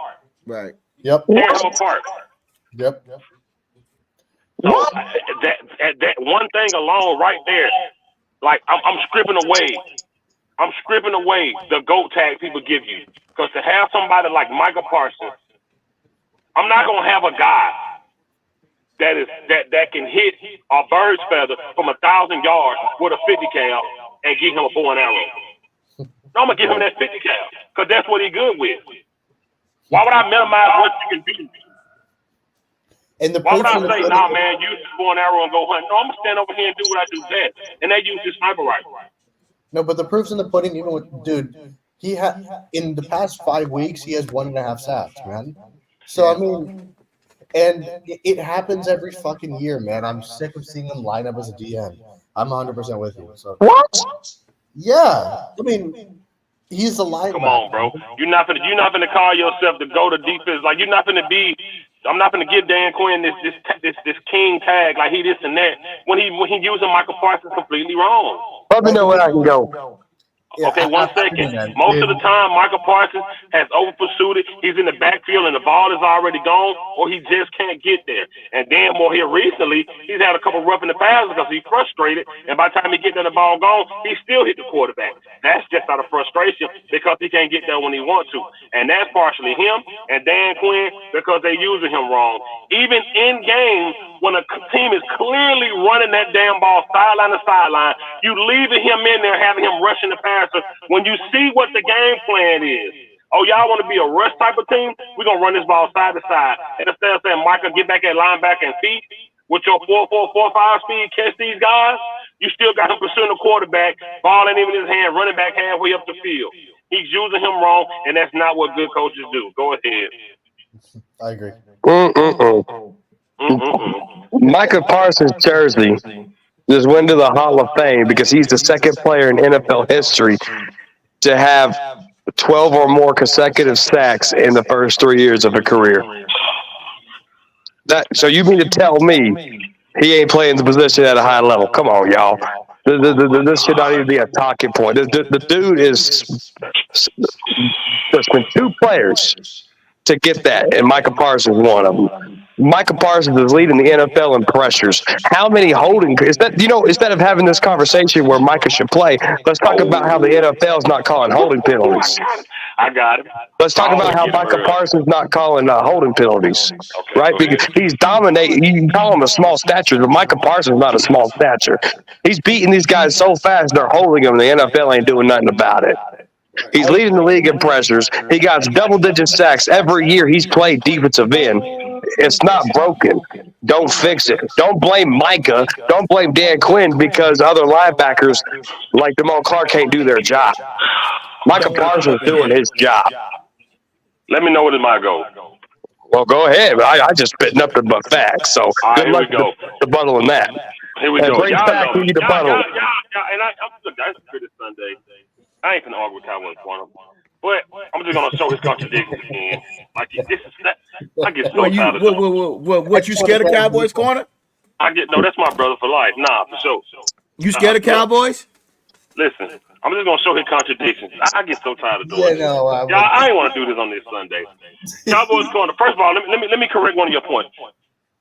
Right. Yep. Tearing him apart. Yep. So that one thing alone right there, like I'm stripping away the GOAT tag people give you, because to have somebody like Michael Parsons, I'm not gonna have a guy that can hit a bird's feather from 1,000 yards with a 50 cal and give him a bow and arrow. No, I'm gonna give him that 50 cal, because that's what he's good with. Why would I minimize what you can do? And why would I say, nah, man, use this bow and arrow and go hunt? No, I'm gonna stand over here and do what I do best, and they use this sniper rifle. No, but the proof's in the pudding. Even with dude, he had in the past 5 weeks, he has 1.5 sacks, man. So I mean, and it happens every fucking year, man. I'm sick of seeing him line up as a DN. I'm 100% with you. So What? yeah, I mean, he's a linebacker. Come on, bro. You're not gonna call yourself to go to defense. Like, you're not gonna be. I'm not gonna give Dan Quinn this king tag like he this and that when he using Michael Parsons completely wrong. Let me know when I can go. Yeah, Okay, 1 second. Most of the time, Michael Parsons has over pursued it. He's in the backfield and the ball is already gone, or he just can't get there. And Dan Moore here recently, he's had a couple roughing the passes because he's frustrated. And by the time he gets there, the ball gone, he still hit the quarterback. That's just out of frustration because he can't get there when he wants to. And that's partially him and Dan Quinn because they're using him wrong. Even in games, when a team is clearly running that damn ball sideline to sideline, you leaving him in there, having him rushing the passer when you see what the game plan is. Oh, y'all want to be a rush type of team? We're going to run this ball side to side. And instead of saying, Michael, get back at linebacker and feet with your 4.4, 4.5 speed, catch these guys, You still got him pursuing the quarterback, ball ain't even in his hand, running back halfway up the field. He's using him wrong, and that's not what good coaches do. Go ahead. I agree. Micah Parsons' jersey just went to the Hall of Fame because he's the second player in NFL history to have 12 or more consecutive sacks in the first 3 years of a career. So you mean to tell me he ain't playing the position at a high level? Come on, y'all. This should not even be a talking point. The dude is there's been 2 players to get that, and Micah Parsons one of them. Micah Parsons is leading the NFL in pressures. How many holding is that? Instead of having this conversation where Micah should play, let's talk about how the NFL is not calling holding penalties. I got it. Let's talk about how Micah Parsons not calling holding penalties, right? Because he's dominating. You can call him a small stature, but Micah Parsons is not a small stature. He's beating these guys so fast they're holding him, and the NFL ain't doing nothing about it. He's leading the league in pressures. He got double-digit sacks every year he's played defensive end. It's not broken. Don't fix it. Don't blame Micah. Don't blame Dan Quinn because other linebackers like Damone Clark can't do their job. Micah Parsons is doing his job. Let me know what is my goal. Well, go ahead. I just spitting up the facts, so good luck to bundle in that. Here we go. Great fact for you to bundle. And that's good Sunday. I ain't gonna argue with Cowboys corner, but I'm just gonna show his contradictions again. Like this is that. I get so tired of it. What you scared of Cowboys corner? No, that's my brother for life. Nah, for sure. You scared of Cowboys? Listen, I'm just gonna show his contradictions. I get so tired of doing this. I ain't want to do this on this Sunday. Cowboys corner. First of all, let me correct one of your points.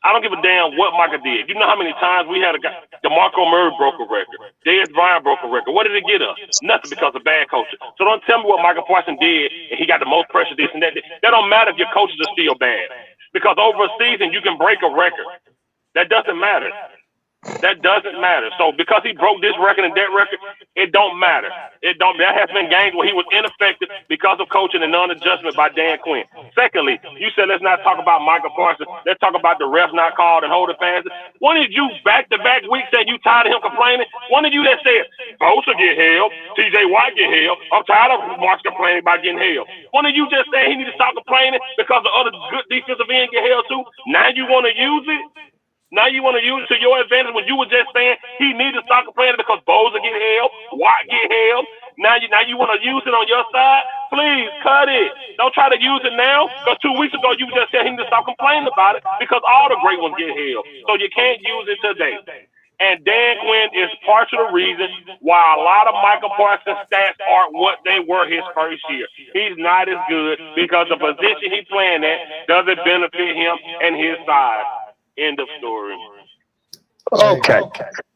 I don't give a damn what Micah did. You know how many times we had a guy, DeMarco Murray broke a record. Dez Bryant broke a record. What did it get us? Nothing because of bad coaching. So don't tell me what Micah Parsons did and he got the most pressure, this and that. That don't matter if your coaches are still bad. Because over a season, you can break a record. That doesn't matter. That doesn't matter. So because he broke this record and that record, it don't matter. There has been games where he was ineffective because of coaching and non-adjustment by Dan Quinn. Secondly, you said let's not talk about Micah Parsons. Let's talk about the refs not called and holding fast. One of you back-to-back weeks said you tired of him complaining. One of you that said Bosa get held, TJ White get held. I'm tired of Marks complaining about getting held. One of you just said he need to stop complaining because the other good defensive end get held too. Now you want to use it? Now you want to use it to your advantage when you were just saying he needs to stop complaining because Bosa get held, Watt get held. Now you want to use it on your side? Please cut it. Don't try to use it now because 2 weeks ago you just said he needs to stop complaining about it because all the great ones get held. So you can't use it today. And Dan Quinn is part of the reason why a lot of Micah Parsons' stats aren't what they were his first year. He's not as good because the position he's playing at doesn't benefit him and his side. End of story. Okay.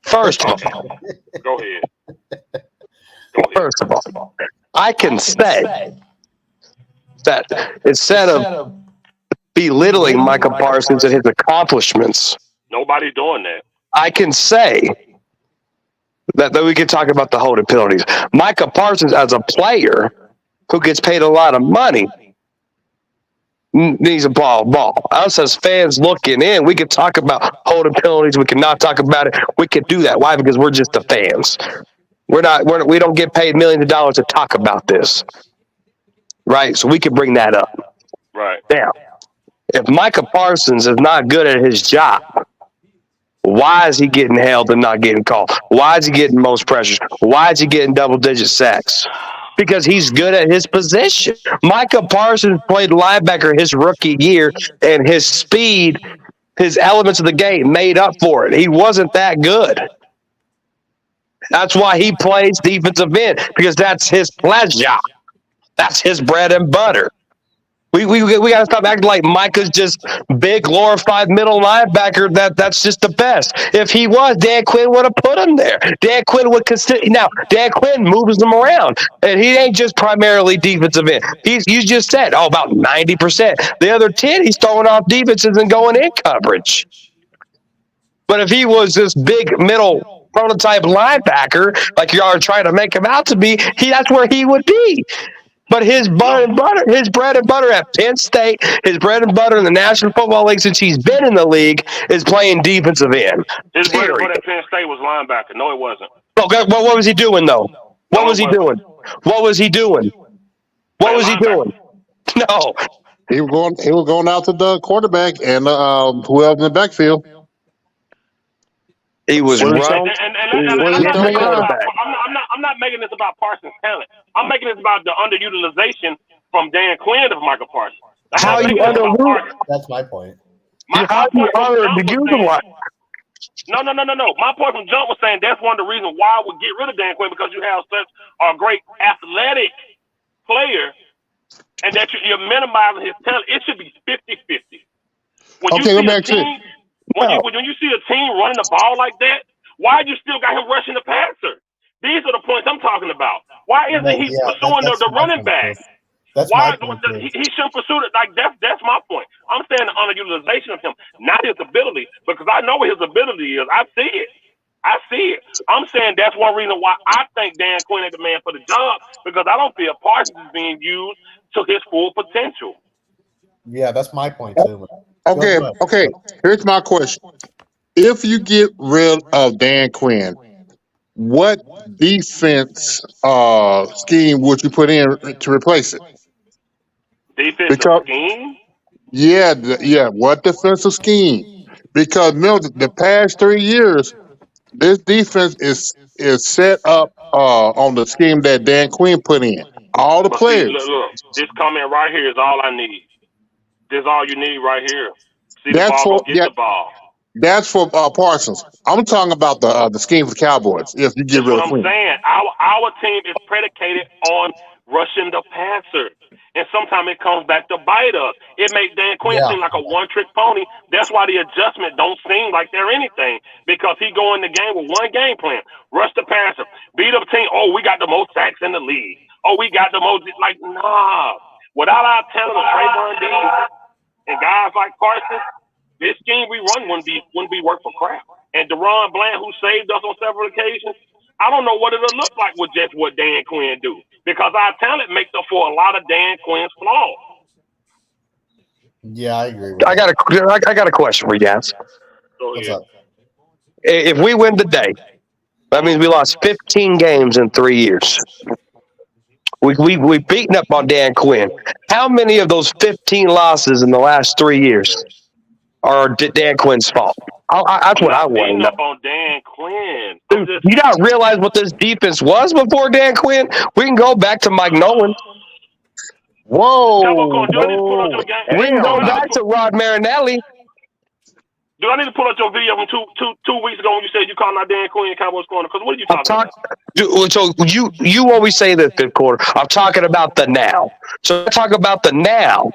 First of all, go ahead. First of all, I can say that instead of belittling Micah Parsons and his accomplishments, nobody's doing that. I can say that we can talk about the holding penalties. Micah Parsons, as a player who gets paid a lot of money, needs a ball. Us as fans looking in, we can talk about holding penalties. We cannot talk about it. We can do that. Why? Because we're just the fans. We don't get paid millions of dollars to talk about this, right? So we can bring that up. Right now, if Micah Parsons is not good at his job, why is he getting held and not getting called? Why is he getting most pressures? Why is he getting double-digit sacks? Because he's good at his position. Micah Parsons played linebacker his rookie year, and his speed, his elements of the game made up for it. He wasn't that good. That's why he plays defensive end, because that's his pleasure. That's his bread and butter. We got to stop acting like Micah's just big, glorified middle linebacker. That's just the best. If he was, Dan Quinn would have put him there. Dan Quinn would now. Dan Quinn moves them around, and he ain't just primarily defensive end. You just said about 90%. The other 10, he's throwing off defenses and going in coverage. But if he was this big middle prototype linebacker, like you are trying to make him out to be, that's where he would be. But his bread and butter at Penn State, his bread and butter in the National Football League since he's been in the league is playing defensive end. His bread and Period. butter at Penn State was linebacker. No, it wasn't. Well, what was he doing though? What was he doing? What was he doing? What was he doing? No. He was going out to the quarterback and whoever in the backfield. He was running. I'm not making this about Parsons' talent. I'm making this about the underutilization from Dan Quinn of Michael Parsons. How you underutilized? That's my point. How you underutilized? No. My point from jump was saying that's one of the reasons why I would get rid of Dan Quinn, because you have such a great athletic player and that you're minimizing his talent. It should be 50-50. When you see a team running the ball like that, why you still got him rushing the passer? These are the points I'm talking about. Why isn't he pursuing the running back? Why he shouldn't pursue it? Like that's my point. I'm saying the underutilization of him, not his ability, because I know what his ability is. I see it. I'm saying that's one reason why I think Dan Quinn is the man for the job, because I don't feel Parsons is being used to his full potential. Yeah, that's my point too. Okay. Here's my question: if you get rid of Dan Quinn, what defense scheme would you put in to replace it? Defensive scheme? Yeah. What defensive scheme? Because the past 3 years, this defense is set up on the scheme that Dan Quinn put in. All the players. See, look, this comment right here is all I need. This is all you need right here. See the ball, get the ball. That's for Parsons. I'm talking about the scheme for the Cowboys. If you get rid of Quinn. That's what I'm saying. Our team is predicated on rushing the passer, and sometimes it comes back to bite us. It makes Dan Quinn seem like a one-trick pony. That's why the adjustment don't seem like they're anything, because he go in the game with one game plan: rush the passer, beat up team. Oh, we got the most sacks in the league. Oh, we got the most. Like, nah. Without our talent of Trayvon Diggs and guys like Parsons, this scheme we run wouldn't be worth for crap. And Deron Bland, who saved us on several occasions, I don't know what it'll look like with just what Dan Quinn do, because our talent makes up for a lot of Dan Quinn's flaws. Yeah, I agree with I got a question for you guys. What's up? If we win today, that means we lost 15 games in 3 years. We've beaten up on Dan Quinn. How many of those 15 losses in the last 3 years are Dan Quinn's fault? That's what I want to know. Up on Dan Quinn. Dude, you not realize what this defense was before Dan Quinn? We can go back to Mike Nolan. Whoa. We can go back to Rod Marinelli. Do I need to pull up your video from two weeks ago when you said you called out Dan Quinn in Cowboys corner? Because what are you talking about? So you always say the fifth quarter. I'm talking about the now. So I talk about the now.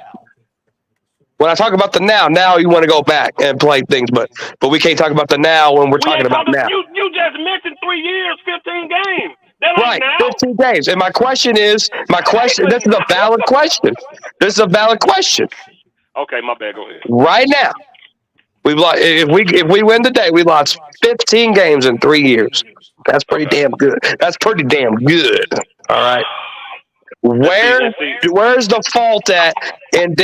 When I talk about the now you want to go back and play things, but we can't talk about the now when we're talking about now. You just mentioned 3 years, 15 games. That right, now. 15 games. And my question, this is a valid question. This is a valid question. Okay, my bad. Go ahead. Right now, we've lost. If we win today, we lost 15 games in 3 years. That's pretty damn good. That's pretty damn good. All right. Where's the fault at? And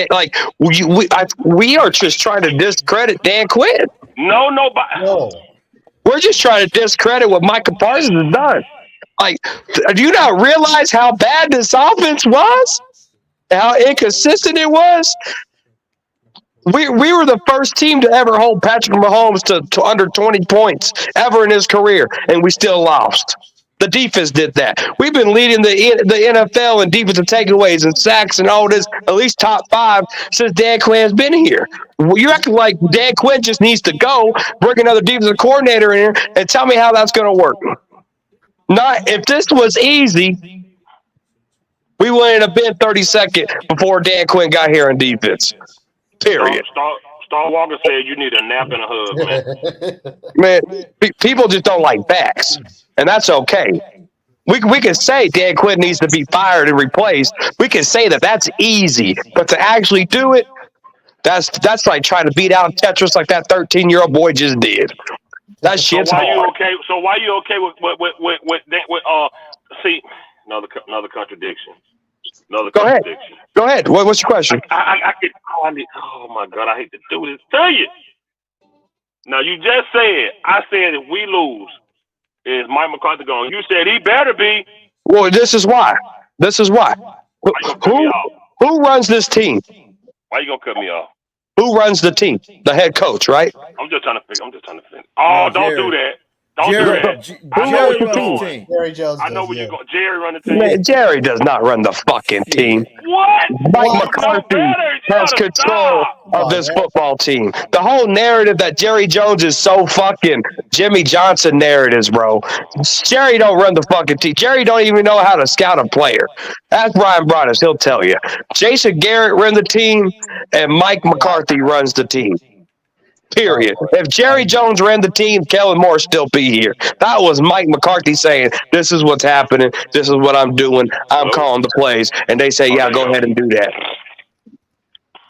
we are just trying to discredit Dan Quinn. No. We're just trying to discredit what Michael Parsons has done. Like, do you not realize how bad this offense was? How inconsistent it was? We were the first team to ever hold Patrick Mahomes to under 20 points ever in his career, and we still lost. The defense did that. We've been leading the NFL in defensive takeaways and sacks and all this, at least top 5 since Dan Quinn's been here. You're acting like Dan Quinn just needs to go, bring another defensive coordinator in here, and tell me how that's going to work. Not if this was easy, we wouldn't have been 32nd before Dan Quinn got here in defense. Period. Star Walker said you need a nap and a hug, man. People just don't like facts, and that's okay. We can say Dan Quinn needs to be fired and replaced. We can say that's easy, but to actually do it, that's like trying to beat out Tetris like that 13-year-old boy just did. That shit's hard. So why you okay with see, another contradiction. Another Go ahead. contradiction. Go ahead. What's your question? Oh my God, I hate to do this to you. Now you just said, I said if we lose, is Mike McCarthy gone? You said he better be. Well, this is why. This is why. Why you gonna cut me off? Who runs this team? Why you gonna cut me off? Who runs the team? The head coach, right? I'm just trying to figure. Oh, No, don't Jerry. do that. Don't do Jerry, that. I know Jerry where you're runs the going. team. Jerry Jones. I know does, where yeah. you're going. Jerry run the team. Man, Jerry does not run the fucking team. What? Mike What? McCarthy No better. You has gotta control stop. of this football team. The whole narrative that Jerry Jones is so fucking Jimmy Johnson narratives, bro. Jerry don't run the fucking team. Jerry don't even know how to scout a player. Ask Brian Broaddus, he'll tell you. Jason Garrett runs the team, and Mike McCarthy runs the team. Period. If Jerry Jones ran the team, Kellen Moore still be here. That was Mike McCarthy saying, this is what's happening. This is what I'm doing. I'm calling the plays. And they say, yeah, go ahead and do that.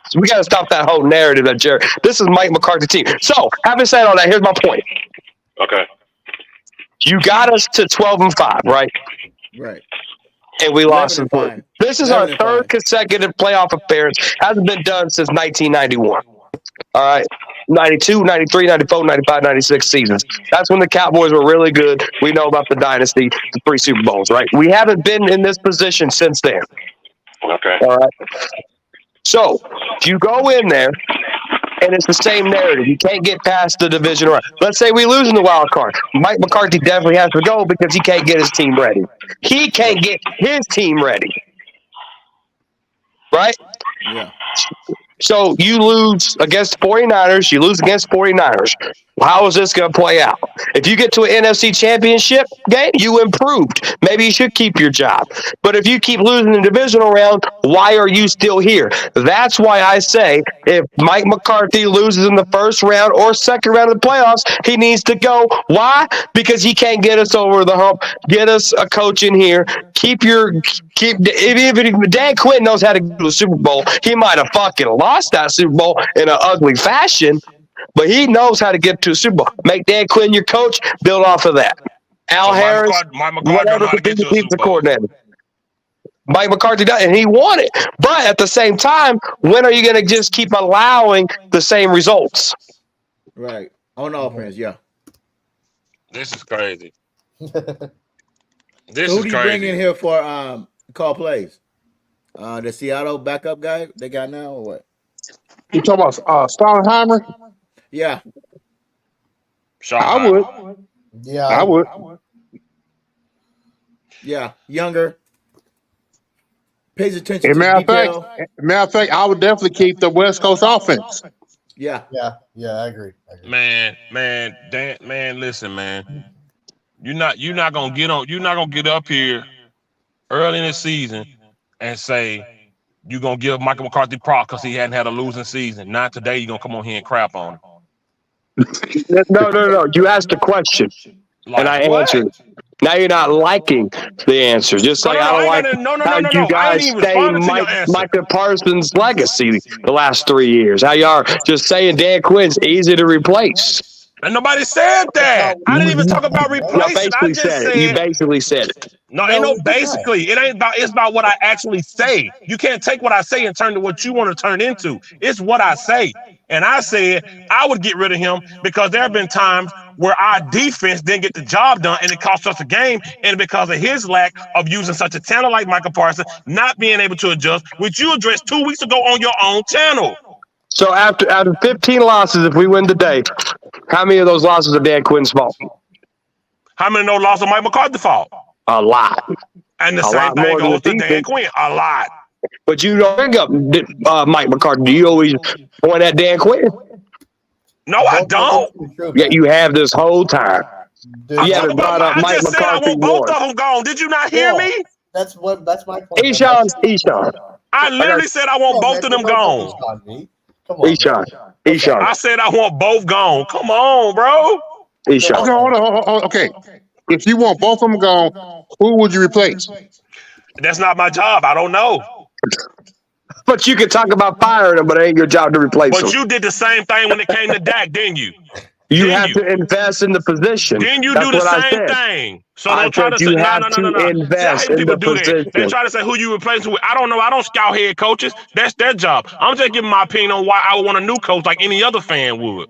So we got to stop that whole narrative that Jerry. This is Mike McCarthy's team. So, having said all that, here's my point. Okay. You got us to 12-5, right? Right. And we lost in 11-5. This is our 11-5. third consecutive playoff appearance. Hasn't been done since 1991. All right. 92, 93, 94, 95, 96 seasons. That's when the Cowboys were really good. We know about the dynasty, the 3 Super Bowls, right? We haven't been in this position since then. Okay. All right. So, if you go in there, and it's the same narrative. You can't get past the division round. Let's say we lose in the wild card. Mike McCarthy definitely has to go because he can't get his team ready. He can't get his team ready. Right? Yeah. So you lose against 49ers, you lose against 49ers. How is this going to play out? If you get to an NFC championship game, you improved. Maybe you should keep your job. But if you keep losing the divisional round, why are you still here? That's why I say if Mike McCarthy loses in the first round or second round of the playoffs, he needs to go. Why? Because he can't get us over the hump. Get us a coach in here. If Dan Quinn knows how to go to the Super Bowl, he might have fucking lost that Super Bowl in an ugly fashion. But he knows how to get to a Super Bowl. Make Dan Quinn your coach, build off of that. Al Harris, whatever the defensive coordinator. Mike McCarthy does, and he won it. But at the same time, when are you going to just keep allowing the same results? Right. On offense, yeah. This is crazy. So who do you bring in here for call plays? The Seattle backup guy they got now or what? You talking about Steinheimer? Yeah. I would. Yeah, I would. Yeah. Younger. Pays attention And to detail. matter of fact, I would definitely keep the West Coast offense. Yeah. I agree. Man, listen, man. You're not gonna get up here early in the season and say you're gonna give Michael McCarthy props because he hadn't had a losing season. Not today. You're gonna come on here and crap on him. No. You asked a question, and I answered. Now you're not liking the answer. Just like I don't like how you guys stay Micah Parsons' legacy the last 3 years. How y'all are just saying Dan Quinn's easy to replace. And nobody said that. I didn't even talk about replacing. You basically said it. No, ain't no basically. It ain't about. It's about what I actually say. You can't take what I say and turn to what you want to turn into. It's what I say. And I said I would get rid of him because there have been times where our defense didn't get the job done and it cost us a game. And because of his lack of using such a talent like Michael Parsons, not being able to adjust, which you addressed 2 weeks ago on your own channel. So after 15 losses, if we win today, how many of those losses are Dan Quinn's fault? How many of those losses are Mike McCarthy's fault? A lot. And the same thing goes to Dan Quinn. A lot. But you don't bring up Mike McCarthy. Do you always point at Dan Quinn? No, I don't. Yeah, you have this whole time. Dude, You haven't brought up Mike just said I McCarthy want both once. of them gone. Did you not hear me? That's my point. Eshawn. I literally said I want both of them gone. Come on, Eshawn. I said I want both gone. Come on, bro. Eshawn. Okay, hold on. Okay. If you want both of them gone, who would you replace? That's not my job. I don't know. But you can talk about firing him, but it ain't your job to replace him. But you did the same thing when it came to Dak, didn't you? You have to invest in the position. Then you That's do the what I same said. thing. So I don't try said to say you no. have to See, I invest hate in people the do that. They position. try to say who you replacing with. I don't know. I don't scout head coaches. That's their job. I'm just giving my opinion on why I would want a new coach like any other fan would.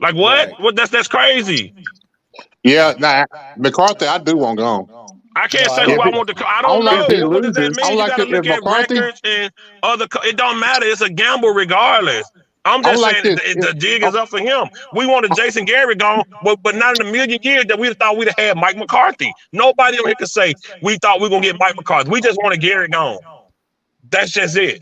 Like what? Right. What? That's crazy. Yeah, nah, McCarthy, I do want gone. I can't say If who I it, want to. I I don't don't like know. If he this. What does that loses, I mean? don't You like got to this. If look at McCarthy, records and other. It don't matter. It's a gamble regardless. I'm I don't just like saying this. the jig is up for him. We wanted Jason Garrett gone, but not in a million years that we thought we'd have had Mike McCarthy. Nobody on here could say we thought we were gonna get Mike McCarthy. We just wanted Garrett gone. That's just it.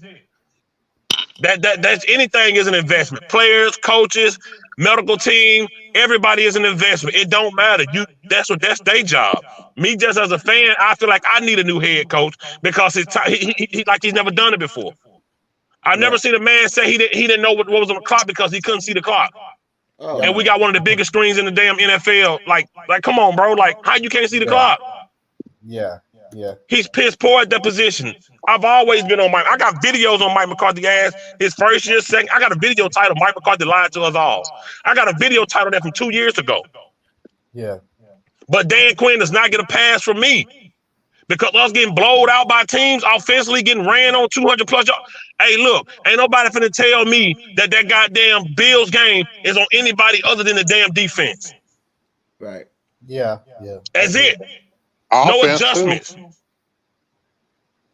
That's anything is an investment. Players, coaches, medical team, everybody is an investment. It don't matter. That's their job. Me just as a fan, I feel like I need a new head coach because he like he's never done it before. I never Right. seen a man say he didn't know what was on the clock because he couldn't see the clock. Oh And we no. got one of the biggest screens in the damn NFL. Like come on, bro. Like, how you can't see the clock? Yeah. He's piss poor at that position. I've always been on Mike. I got videos on Mike McCarthy ass his first year, second. I got a video title, Mike McCarthy lied to us all. I got a video title that from 2 years ago. Yeah. But Dan Quinn does not get a pass from me. Because us getting blowed out by teams, offensively getting ran on 200 plus yards. Hey, look, ain't nobody finna tell me that goddamn Bills game is on anybody other than the damn defense. Right. Yeah. That's it. No offense too. adjustments.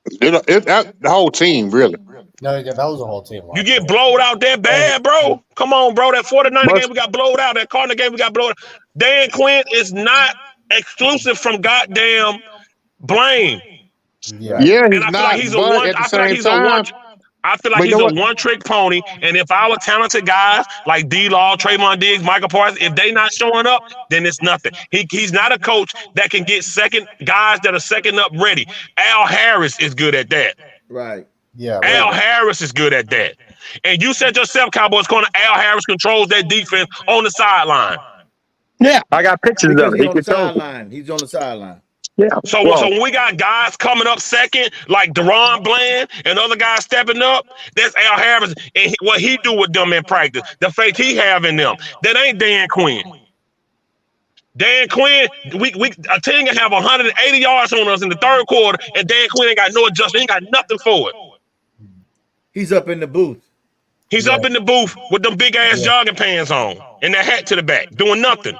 The whole team really. No, yeah, that was a whole team. You get blowed out that bad, bro. Come on, bro. That 49er But- game we got blowed out. That Cardinal game we got blowed out. Dan Quinn is not exclusive from goddamn blame. Yeah. Yeah, And he's I feel not. like he's a But one. at the I feel like same he's a one. time, I feel like but he's you know a what? one-trick pony. And if our talented guys like D-Law, Trayvon Diggs, Michael Parsons, if they not showing up, then it's nothing. He's not a coach that can get second guys that are second up ready. Al Harris is good at that. Right. Yeah. Al Right. Harris is good at that. And you said yourself, Cowboys corner, Al Harris controls that defense on the sideline. Yeah, I got pictures Because of it. he's He on the controls it. sideline. He's on the sideline. Yeah. So when we got guys coming up second, like Deron Bland and other guys stepping up, that's Al Harris and what he do with them in practice, the faith he have in them. That ain't Dan Quinn. Dan Quinn, a team can have 180 yards on us in the third quarter, and Dan Quinn ain't got no adjustment, ain't got nothing for it. He's up in the booth. He's up in the booth with them big ass jogging pants on and that hat to the back, doing nothing.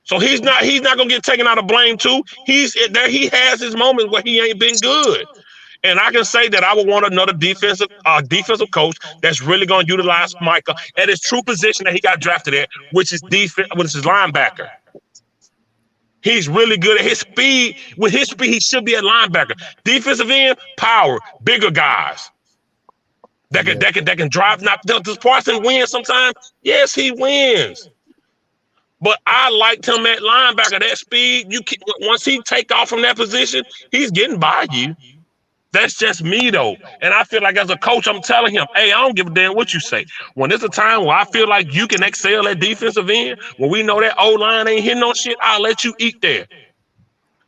So he's not gonna get taken out of blame too. He's there. He has his moments where he ain't been good, and I can say that I would want another defensive coach that's really gonna utilize Micah at his true position that he got drafted at, which is defense, which is linebacker. He's really good at his speed. With his speed, he should be at linebacker. Defensive end, power, bigger guys that can drive. Not does Parsons win sometimes? Yes, he wins. But I liked him at linebacker. That speed, once he take off from that position, he's getting by you. That's just me, though. And I feel like as a coach, I'm telling him, hey, I don't give a damn what you say. When it's a time where I feel like you can excel at defensive end, when we know that O-line ain't hitting no shit, I'll let you eat there.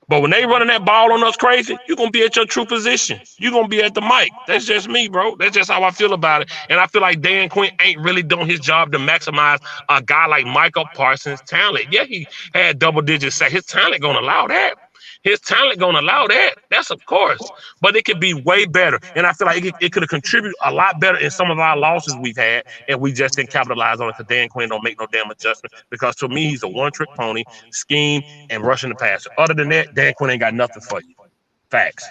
But when they running that ball on us crazy, you're going to be at your true position. You're going to be at the mic. That's just me, bro. That's just how I feel about it. And I feel like Dan Quinn ain't really doing his job to maximize a guy like Michael Parsons' talent. Yeah, he had double-digit sacks. His talent going to allow that. His talent going to allow that. That's of course. But it could be way better. And I feel like it could have contributed a lot better in some of our losses we've had, and we just didn't capitalize on it because Dan Quinn don't make no damn adjustment. Because to me, he's a one-trick pony, scheme, and rushing the passer. Other than that, Dan Quinn ain't got nothing for you. Facts.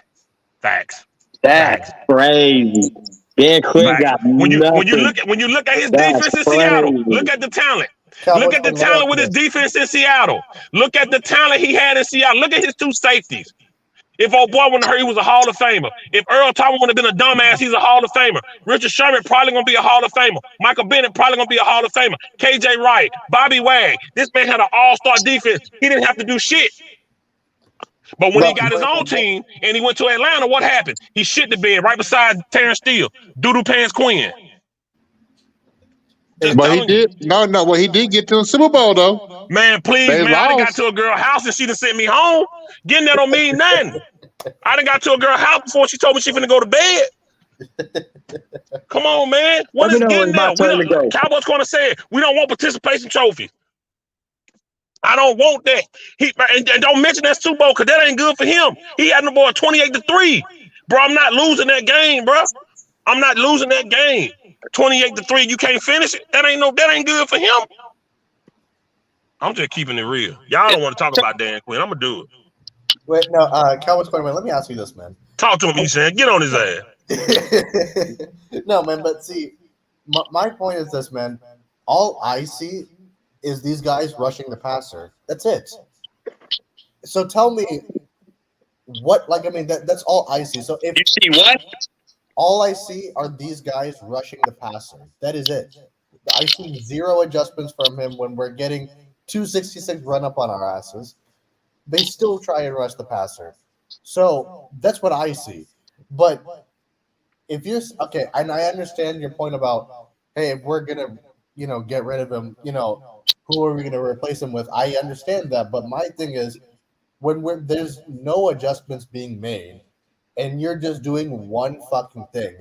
That's crazy. Dan Quinn got When you nothing. look at his That's defense in crazy. Seattle, look at the talent. Look at the talent with his defense in Seattle. Look at the talent he had in Seattle. Look at his two safeties. If old boy wouldn't have heard he was a Hall of Famer. If Earl Thomas would have been a dumbass, he's a Hall of Famer. Richard Sherman probably going to be a Hall of Famer. Michael Bennett probably going to be a Hall of Famer. KJ Wright, Bobby Wag. This man had an all-star defense. He didn't have to do shit. But when he got his own team and he went to Atlanta, what happened? He shit the bed right beside Terrence Steele, Doodoo Pants Quinn. But he did. No. Well, he did get to the Super Bowl though. Man, please, They man. I done got lost. to a girl house and she done sent me home. Getting that don't mean nothing. I done got to a girl house before she told me she finna go to bed. Come on, man. When Let me it's know when getting it's my there, we turn to don't. go. Cowboys going to say it. We don't want participation trophies. I don't want that. And don't mention that Super Bowl because that ain't good for him. He had the boy 28-3. Bro, I'm not losing that game, bro. I'm not losing that game. 28-3. You can't finish it. That ain't good for him. I'm just keeping it real. Y'all don't want to talk about Dan Quinn. I'm gonna do it. Wait, no, Cowboys cornerman. Let me ask you this, man. Talk to him, he said. Get on his ass. No, man, but see, my point is this, man. All I see is these guys rushing the passer. That's it. So tell me what, like, I mean, that's all I see. So if You see what? all I see are these guys rushing the passer, that is it. I see zero adjustments from him when we're getting 266 run up on our asses. They still try and rush the passer. So that's what I see. But if you're okay, and I understand your point about, hey, if we're gonna, get rid of him, who are we gonna replace him with? I understand that, but my thing is when there's no adjustments being made, and you're just doing one fucking thing.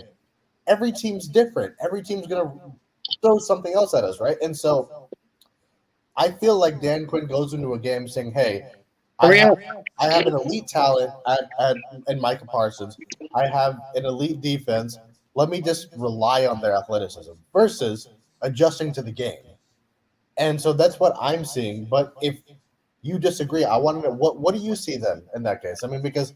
Every team's different. Every team's gonna throw something else at us, right? And so I feel like Dan Quinn goes into a game saying, "Hey, I Hurry have up. I have an elite talent in Micah Parsons. I have an elite defense. Let me just rely on their athleticism versus adjusting to the game." And so that's what I'm seeing. But if you disagree, I want to know what do you see then in that case? I mean, because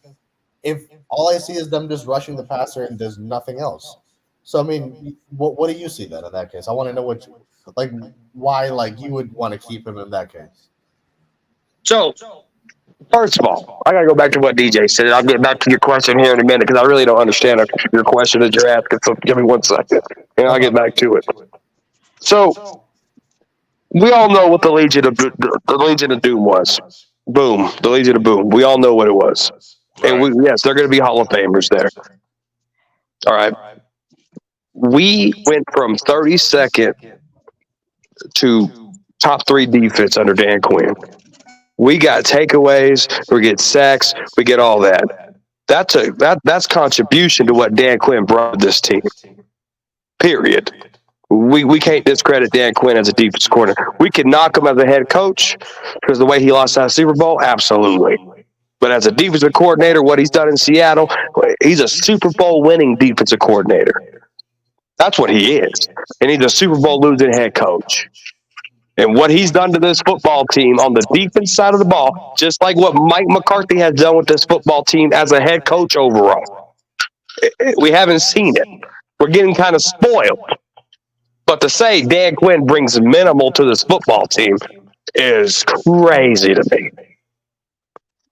if all I see is them just rushing the passer and there's nothing else. So I mean, what do you see then in that case? I want to know like why you would want to keep him in that case. So, first of all, I got to go back to what DJ said. I'll get back to your question here in a minute because I really don't understand your question that you're asking. So, give me 1 second, and No I'll get problem. back to it. So, we all know what the Legion of Doom was. Boom, the Legion of Boom. We all know what it was, and Right. yes, they're going to be Hall of Famers there. All right, we went from 32nd to top three defense under Dan Quinn. We got takeaways, we get sacks, we get all that. That's contribution to what Dan Quinn brought to this team. Period. We can't discredit Dan Quinn as a defense coordinator. We can knock him as a head coach because the way he lost that Super Bowl, absolutely. But as a defensive coordinator, what he's done in Seattle, he's a Super Bowl winning defensive coordinator. That's what he is. And he's a Super Bowl losing head coach. And what he's done to this football team on the defense side of the ball, just like what Mike McCarthy has done with this football team as a head coach overall, we haven't seen it. We're getting kind of spoiled. But to say Dan Quinn brings minimal to this football team is crazy to me.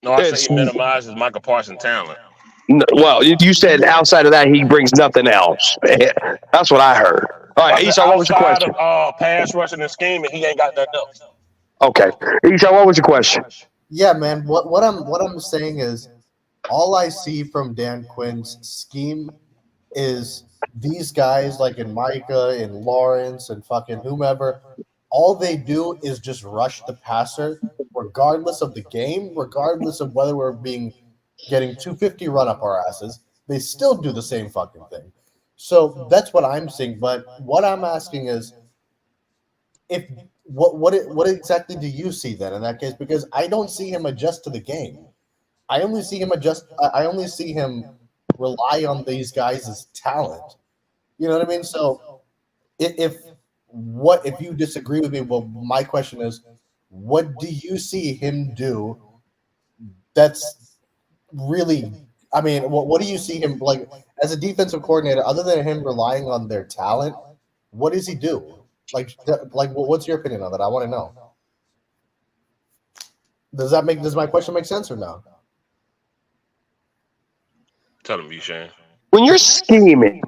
No, I say he minimizes Michael Parsons' talent. Well, you said outside of that, he brings nothing else. That's what I heard. All I right, said Esau, what was your outside question? of pass rushing and scheming, he ain't got nothing else. Okay. Esau, what was your question? Yeah, man. What I'm saying is, all I see from Dan Quinn's scheme is these guys like in Micah and Lawrence and fucking whomever. All they do is just rush the passer, regardless of the game, regardless of whether we're getting 250 run up our asses. They still do the same fucking thing. So that's what I'm seeing. But what I'm asking is, if what exactly do you see then in that case? Because I don't see him adjust to the game. I only see him adjust. I only see him rely on these guys' talent. You know what I mean? So if you disagree with me, well, my question is, what do you see him do? That's really, I mean, what do you see him like as a defensive coordinator? Other than him relying on their talent, what does he do? What's your opinion on that? I want to know. Does my question make sense or no? Tell him, Shane. When you're scheming,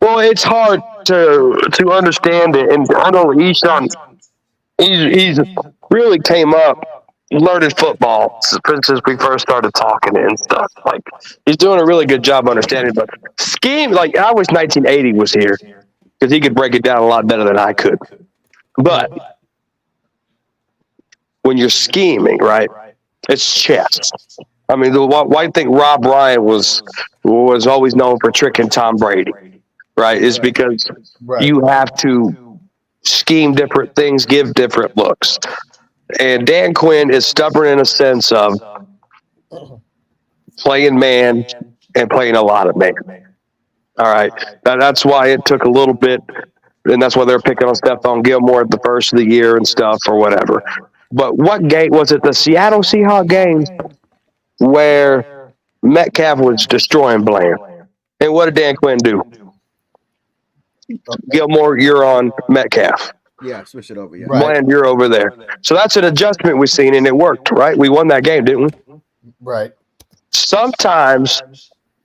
well, it's hard to understand it. And I know Esau, he's really came up learning football since we first started talking and stuff. Like, he's doing a really good job understanding. But scheme, like, I wish 1980 was here because he could break it down a lot better than I could. But when you're scheming, right, it's chess. I mean, why do you think Rob Ryan was always known for tricking Tom Brady? right? Is because Right. you have to scheme different things, give different looks. And Dan Quinn is stubborn in a sense of playing man and playing a lot of man. All right. That's why it took a little bit, and that's why they're picking on Stephon Gilmore at the first of the year and stuff or whatever. But what game was it? The Seattle Seahawks games where Metcalf was destroying Bland. And what did Dan Quinn do? Gilmore, you're on Metcalf. Yeah, switch it over. Yeah. Right. Bland, you're over there. So that's an adjustment we've seen, and it worked, right? We won that game, didn't we? Right. Sometimes,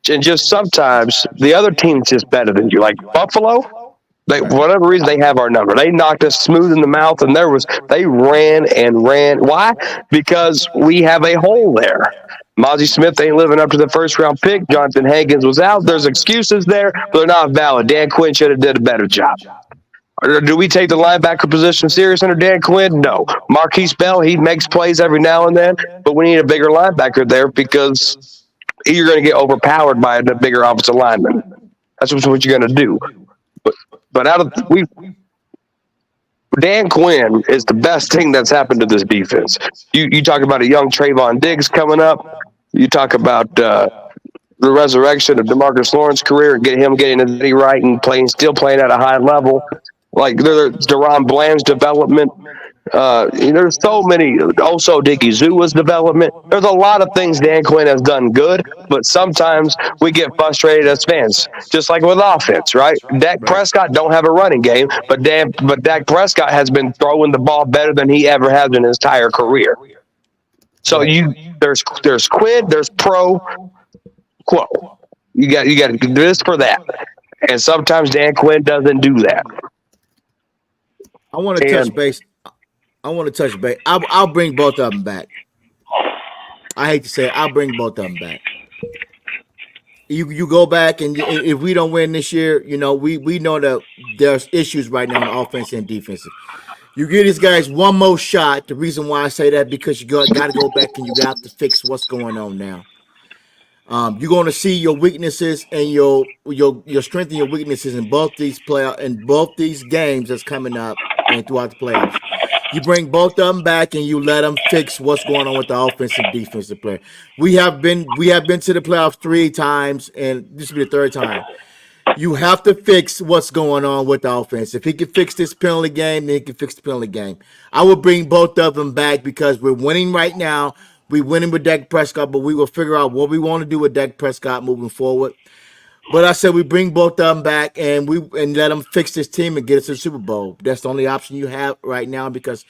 and just sometimes, the other team's just better than you. Like Buffalo, they, for whatever reason, they have our number. They knocked us smooth in the mouth, and they ran and ran. Why? Because we have a hole there. Mozzie Smith ain't living up to the first-round pick. Jonathan Hankins was out. There's excuses there, but they're not valid. Dan Quinn should have did a better job. Or do we take the linebacker position serious under Dan Quinn? No. Marquise Bell, he makes plays every now and then, but we need a bigger linebacker there because you're going to get overpowered by a bigger offensive lineman. That's what you're going to do. But Dan Quinn is the best thing that's happened to this defense. You talk about a young Trayvon Diggs coming up. You talk about the resurrection of DeMarcus Lawrence's career and get him getting his knee right and still playing at a high level. Like there's Deron Bland's development. There's so many. Also, Dickie Zua's development. There's a lot of things Dan Quinn has done good, but sometimes we get frustrated as fans, just like with offense, right? Dak Prescott don't have a running game, but Dak Prescott has been throwing the ball better than he ever has in his entire career. So there's Quinn, there's pro, quo. You got to do this for that, and sometimes Dan Quinn doesn't do that. I want to touch base. I'll bring both of them back. I hate to say it, I'll bring both of them back. You go back, and if we don't win this year, we know that there's issues right now on offense and defensive. You give these guys one more shot. The reason why I say that because you got to go back and you got to fix what's going on now. You're going to see your weaknesses and your strength and your weaknesses in both these games that's coming up and throughout the playoffs. You bring both of them back and you let them fix what's going on with the offensive and defensive player. We have been to the playoffs 3 times, and this will be the 3rd time. You have to fix what's going on with the offense. If he can fix this penalty game, then he can fix the penalty game. I will bring both of them back because we're winning right now. We're winning with Dak Prescott, but we will figure out what we want to do with Dak Prescott moving forward. But I said we bring both of them back and let them fix this team and get us to the Super Bowl. That's the only option you have right now because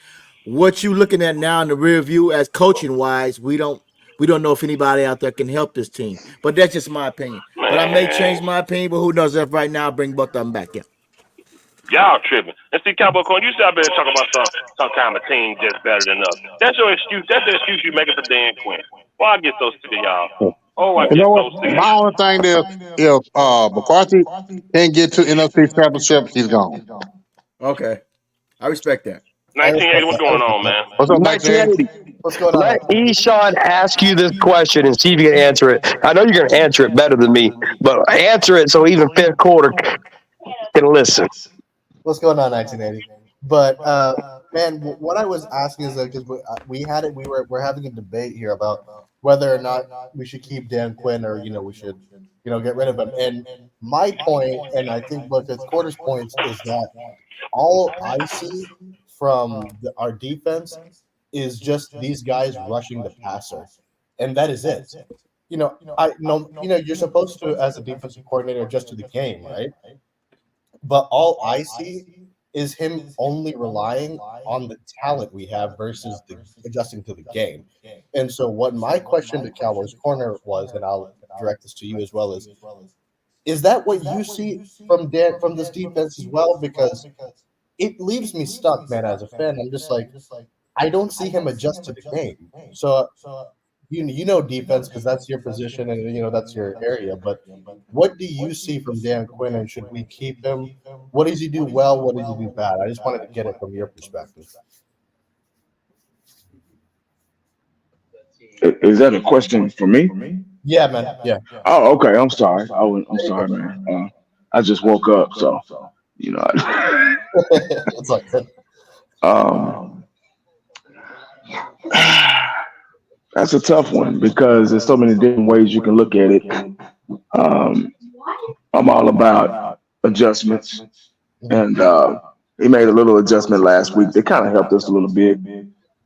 what you're looking at now in the rear view as coaching wise, we don't know if anybody out there can help this team. But that's just my opinion. But I may change my opinion, but who knows if right now I'll bring both of them back. Yeah. Y'all tripping. And see, Cowboy Corn, you stop there and talk about some kind of team just better than us. That's your excuse. That's the excuse you make it for Dan Quinn. Why I get so sick of y'all? I You get know so what? sick. My only thing is, if McCarthy can't get to NFC Championship, he's gone. Okay. I respect that. 1980, what's going on, man? What's up, 1980. What's going on? Let Eshawn ask you this question and see if you can answer it. I know you're going to answer it better than me, but answer it so even fifth quarter can listen. What's going on, 1980? But man, what I was asking is that because we're having a debate here about whether or not we should keep Dan Quinn or we should get rid of him. And my point, and I think both his quarters points, is that all I see from our defense is just these guys rushing the passer, and that is it. You're supposed to, as a defensive coordinator, adjust to the game, right? But all I see is him only relying on the talent we have versus adjusting to the game. And so what my question to Cowboys Corner was, and I'll direct this to you as well, is that what you see from this defense as well? Because it leaves me stuck, man, as a fan. I'm just like, I don't see him adjust to the game. So you know defense because that's your position and that's your area. But what do you see from Dan Quinn, and should we keep him? What does he do well? What does he do bad? I just wanted to get it from your perspective. Is that a question for me? Yeah, man. Yeah. Oh, okay. I'm sorry. I'm sorry, man. I just woke up, so you know. It's like good. um, that's a tough one because there's so many different ways you can look at it. Um, I'm all about adjustments, and he made a little adjustment last week. They kind of helped us a little bit,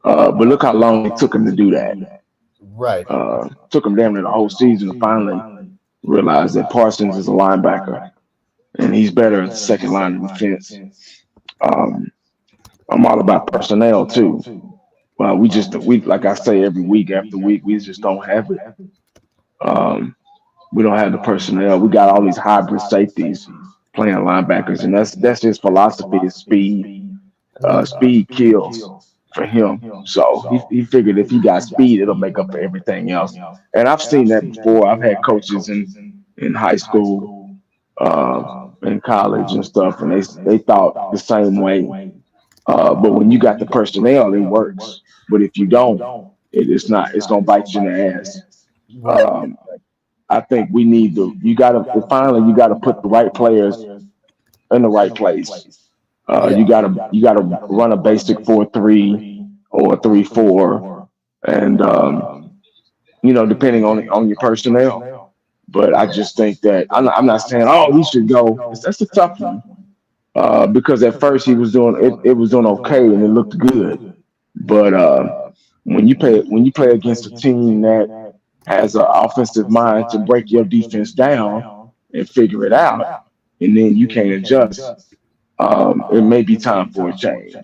but look how long it took him to do that. Right. Took him damn near the whole season to finally realize that Parsons is a linebacker and he's better at the second line of defense. Um, I'm all about personnel too. Well, we like I say every week after week, we just don't have it. Um, we don't have the personnel. We got all these hybrid safeties playing linebackers, and that's his philosophy is speed. Speed kills for him. So he figured if he got speed, it'll make up for everything else. And I've seen that before. I've had coaches in high school, in college and stuff, and they thought the same way. But when you got the personnel, it works. But if you don't, it's not. It's gonna bite you in the ass. Right. I think we need you gotta put the right players in the right place. Yeah. You gotta run a basic 4-3 or a 3-4, and depending on your personnel. But I just think that I'm not saying he should go. That's a tough one because at first he was doing it. It was doing okay and it looked good. But when you play against a team that has an offensive mind to break your defense down and figure it out, and then you can't adjust, it may be time for a change.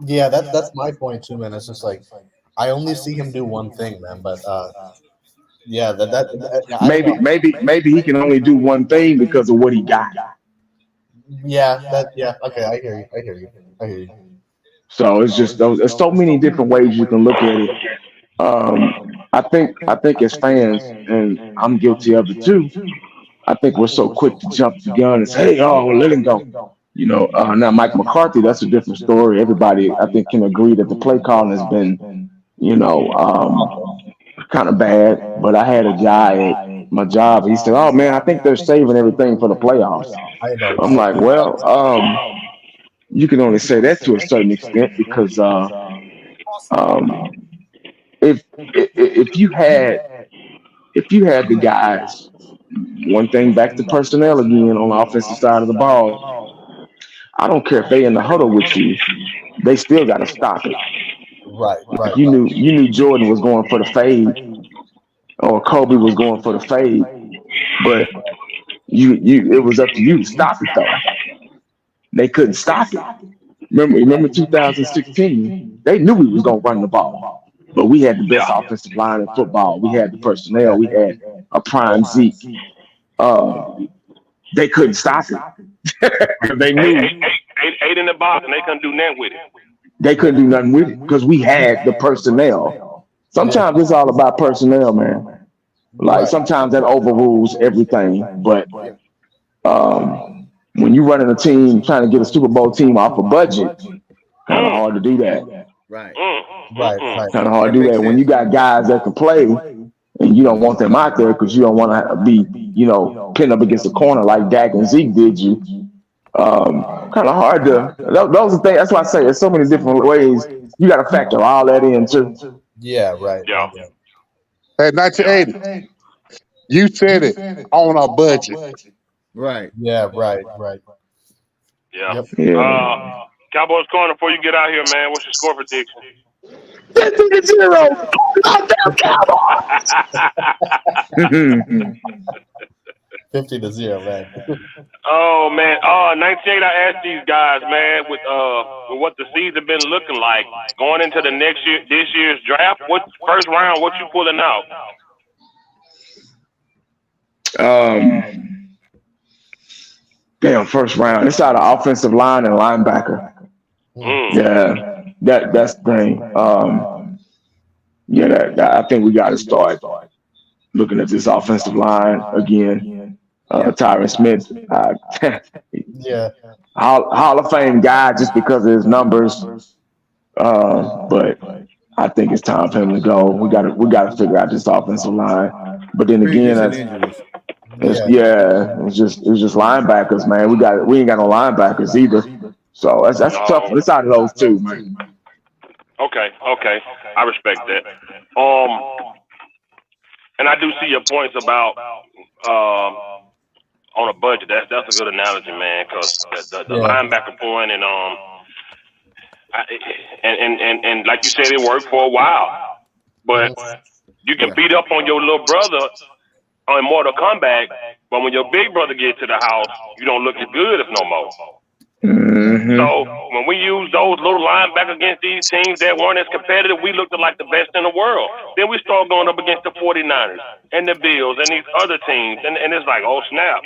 Yeah, that's my point too, man. It's just like I only see him do one thing, man. But yeah, I don't Maybe, know. maybe he can only do one thing because of what he got. Yeah. Okay, I hear you. I hear you. I hear you. So it's just those. There's so many different ways you can look at it. I think as fans, and I'm guilty of it too. I think we're so quick to jump the gun and say, "Hey, well, let him go." Now Mike McCarthy, that's a different story. Everybody, I think, can agree that the play calling has been, you know, kind of bad. But I had a guy at my job. He said, "Oh man, I think they're saving everything for the playoffs." I know. I'm like, "Well, you can only say that to a certain extent because um, if if you had the guys, one thing back to personnel again on the offensive side of the ball. I don't care if they in the huddle with you, they still got to stop it. Right. Like Right. you knew Jordan was going for the fade or Kobe was going for the fade, but it was up to you to stop it though. They couldn't stop it. Remember 2016? They knew we was gonna run the ball, but we had the best Yeah. offensive line in football. We had the personnel. Yeah. We had a prime Zeke. Uh, they couldn't stop it because they Eight, knew eight, eight in the box, and they couldn't do nothing with it. they couldn't do nothing with it because we had the personnel. Yeah. Sometimes it's all about personnel, man. Like Right. sometimes that overrules everything. But Yeah. um, when you're running a team trying to get a Super Bowl team off a budget, kind of Mm, hard to do that. Right. Right. Right. Kind of hard That to do makes that when you sense. got guys that can play and you don't want them out there because you don't want to be, pinned up against the corner like Dak and Zeke did you. Kind of hard to. Those are things. That's why I say there's so many different ways. You got to factor all that in too. Yeah. Right. yeah. Hey, 1980, you said it on a budget. Right. Yeah. Right. Right. Yeah. Yep. Yeah. Cowboys corner before you get out here, man. What's your score prediction? 50-0. Goddamn Cowboys. 50-0, man. Oh man. 98. I asked these guys, man, with what the season been looking like going into this year's draft. What first round? What you pulling out? Damn, first round. It's out of offensive line and linebacker. Mm. Yeah, that's the thing. Yeah, I think we got to start looking at this offensive line again. Tyron Smith, Yeah. Hall of Fame guy just because of his numbers. But I think it's time for him to go. We got to figure out this offensive line. But then again, Previous and injuries. It's just linebackers, man. We ain't got no linebackers either. So that's tough. It's out of those two, man. Okay. I respect that. And I do see your points about on a budget. That's a good analogy, man, because the linebacker point and like you said, it worked for a while, but you can beat up on your little brother on Mortal Kombat, but when your big brother gets to the house, you don't look as good as no more. Mm-hmm. So when we use those little linebackers against these teams that weren't as competitive, we looked like the best in the world. Then we start going up against the 49ers and the Bills and these other teams, and it's like, oh snap.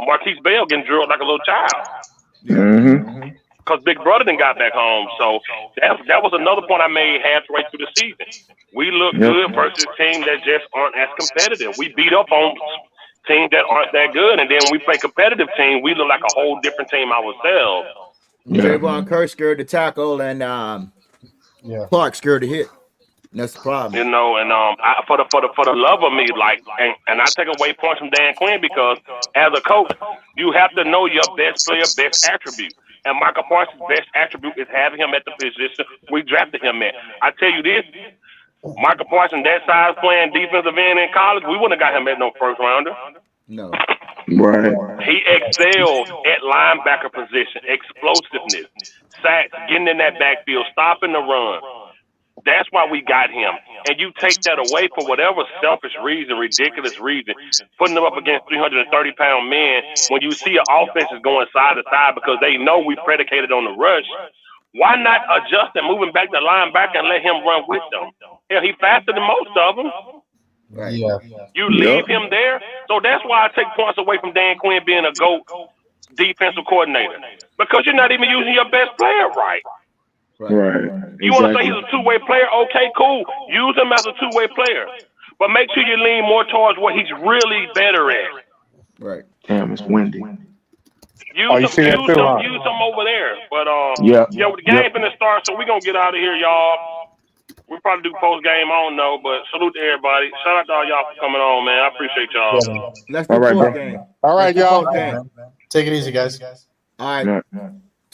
Marquise Bell getting drilled like a little child. Because Big Brother done got back home. So that was another point I made halfway through the season. We look good versus teams that just aren't as competitive. We beat up on teams that aren't that good, and then when we play competitive teams, we look like a whole different team ourselves. Trayvon Kirk scared to tackle, and Clark scared to hit. That's the problem. You know, and for the love of me, like, and I take away points from Dan Quinn because as a coach, you have to know your best player, best attribute. And Michael Parsons' best attribute is having him at the position we drafted him at. I tell you this, Michael Parsons, that size playing defensive end in college, we wouldn't have got him at no first rounder. No. Right. He excelled at linebacker position, explosiveness, sacks, getting in that backfield, stopping the run. That's why we got him. And you take that away for whatever selfish reason, ridiculous reason, putting them up against 330-pound men when you see an offense is going side to side because they know we predicated on the rush. Why not adjust and move him back to linebacker and let him run with them? Hell, he faster than most of them. Right. Yeah. You leave him there. So that's why I take points away from Dan Quinn being a GOAT defensive coordinator. Because you're not even using your best player right. Right. You want to say he's a two-way player? Okay, cool. Use him as a two-way player. But make sure you lean more towards what he's really better at. Right. Damn, it's windy. Use him over there. But the game finna start, so we're gonna get out of here, y'all. We'll probably do post game, I don't know, but salute to everybody. Shout out to all y'all for coming on, man. I appreciate y'all. Let's do post game. All right, y'all. Take it easy, guys. All right.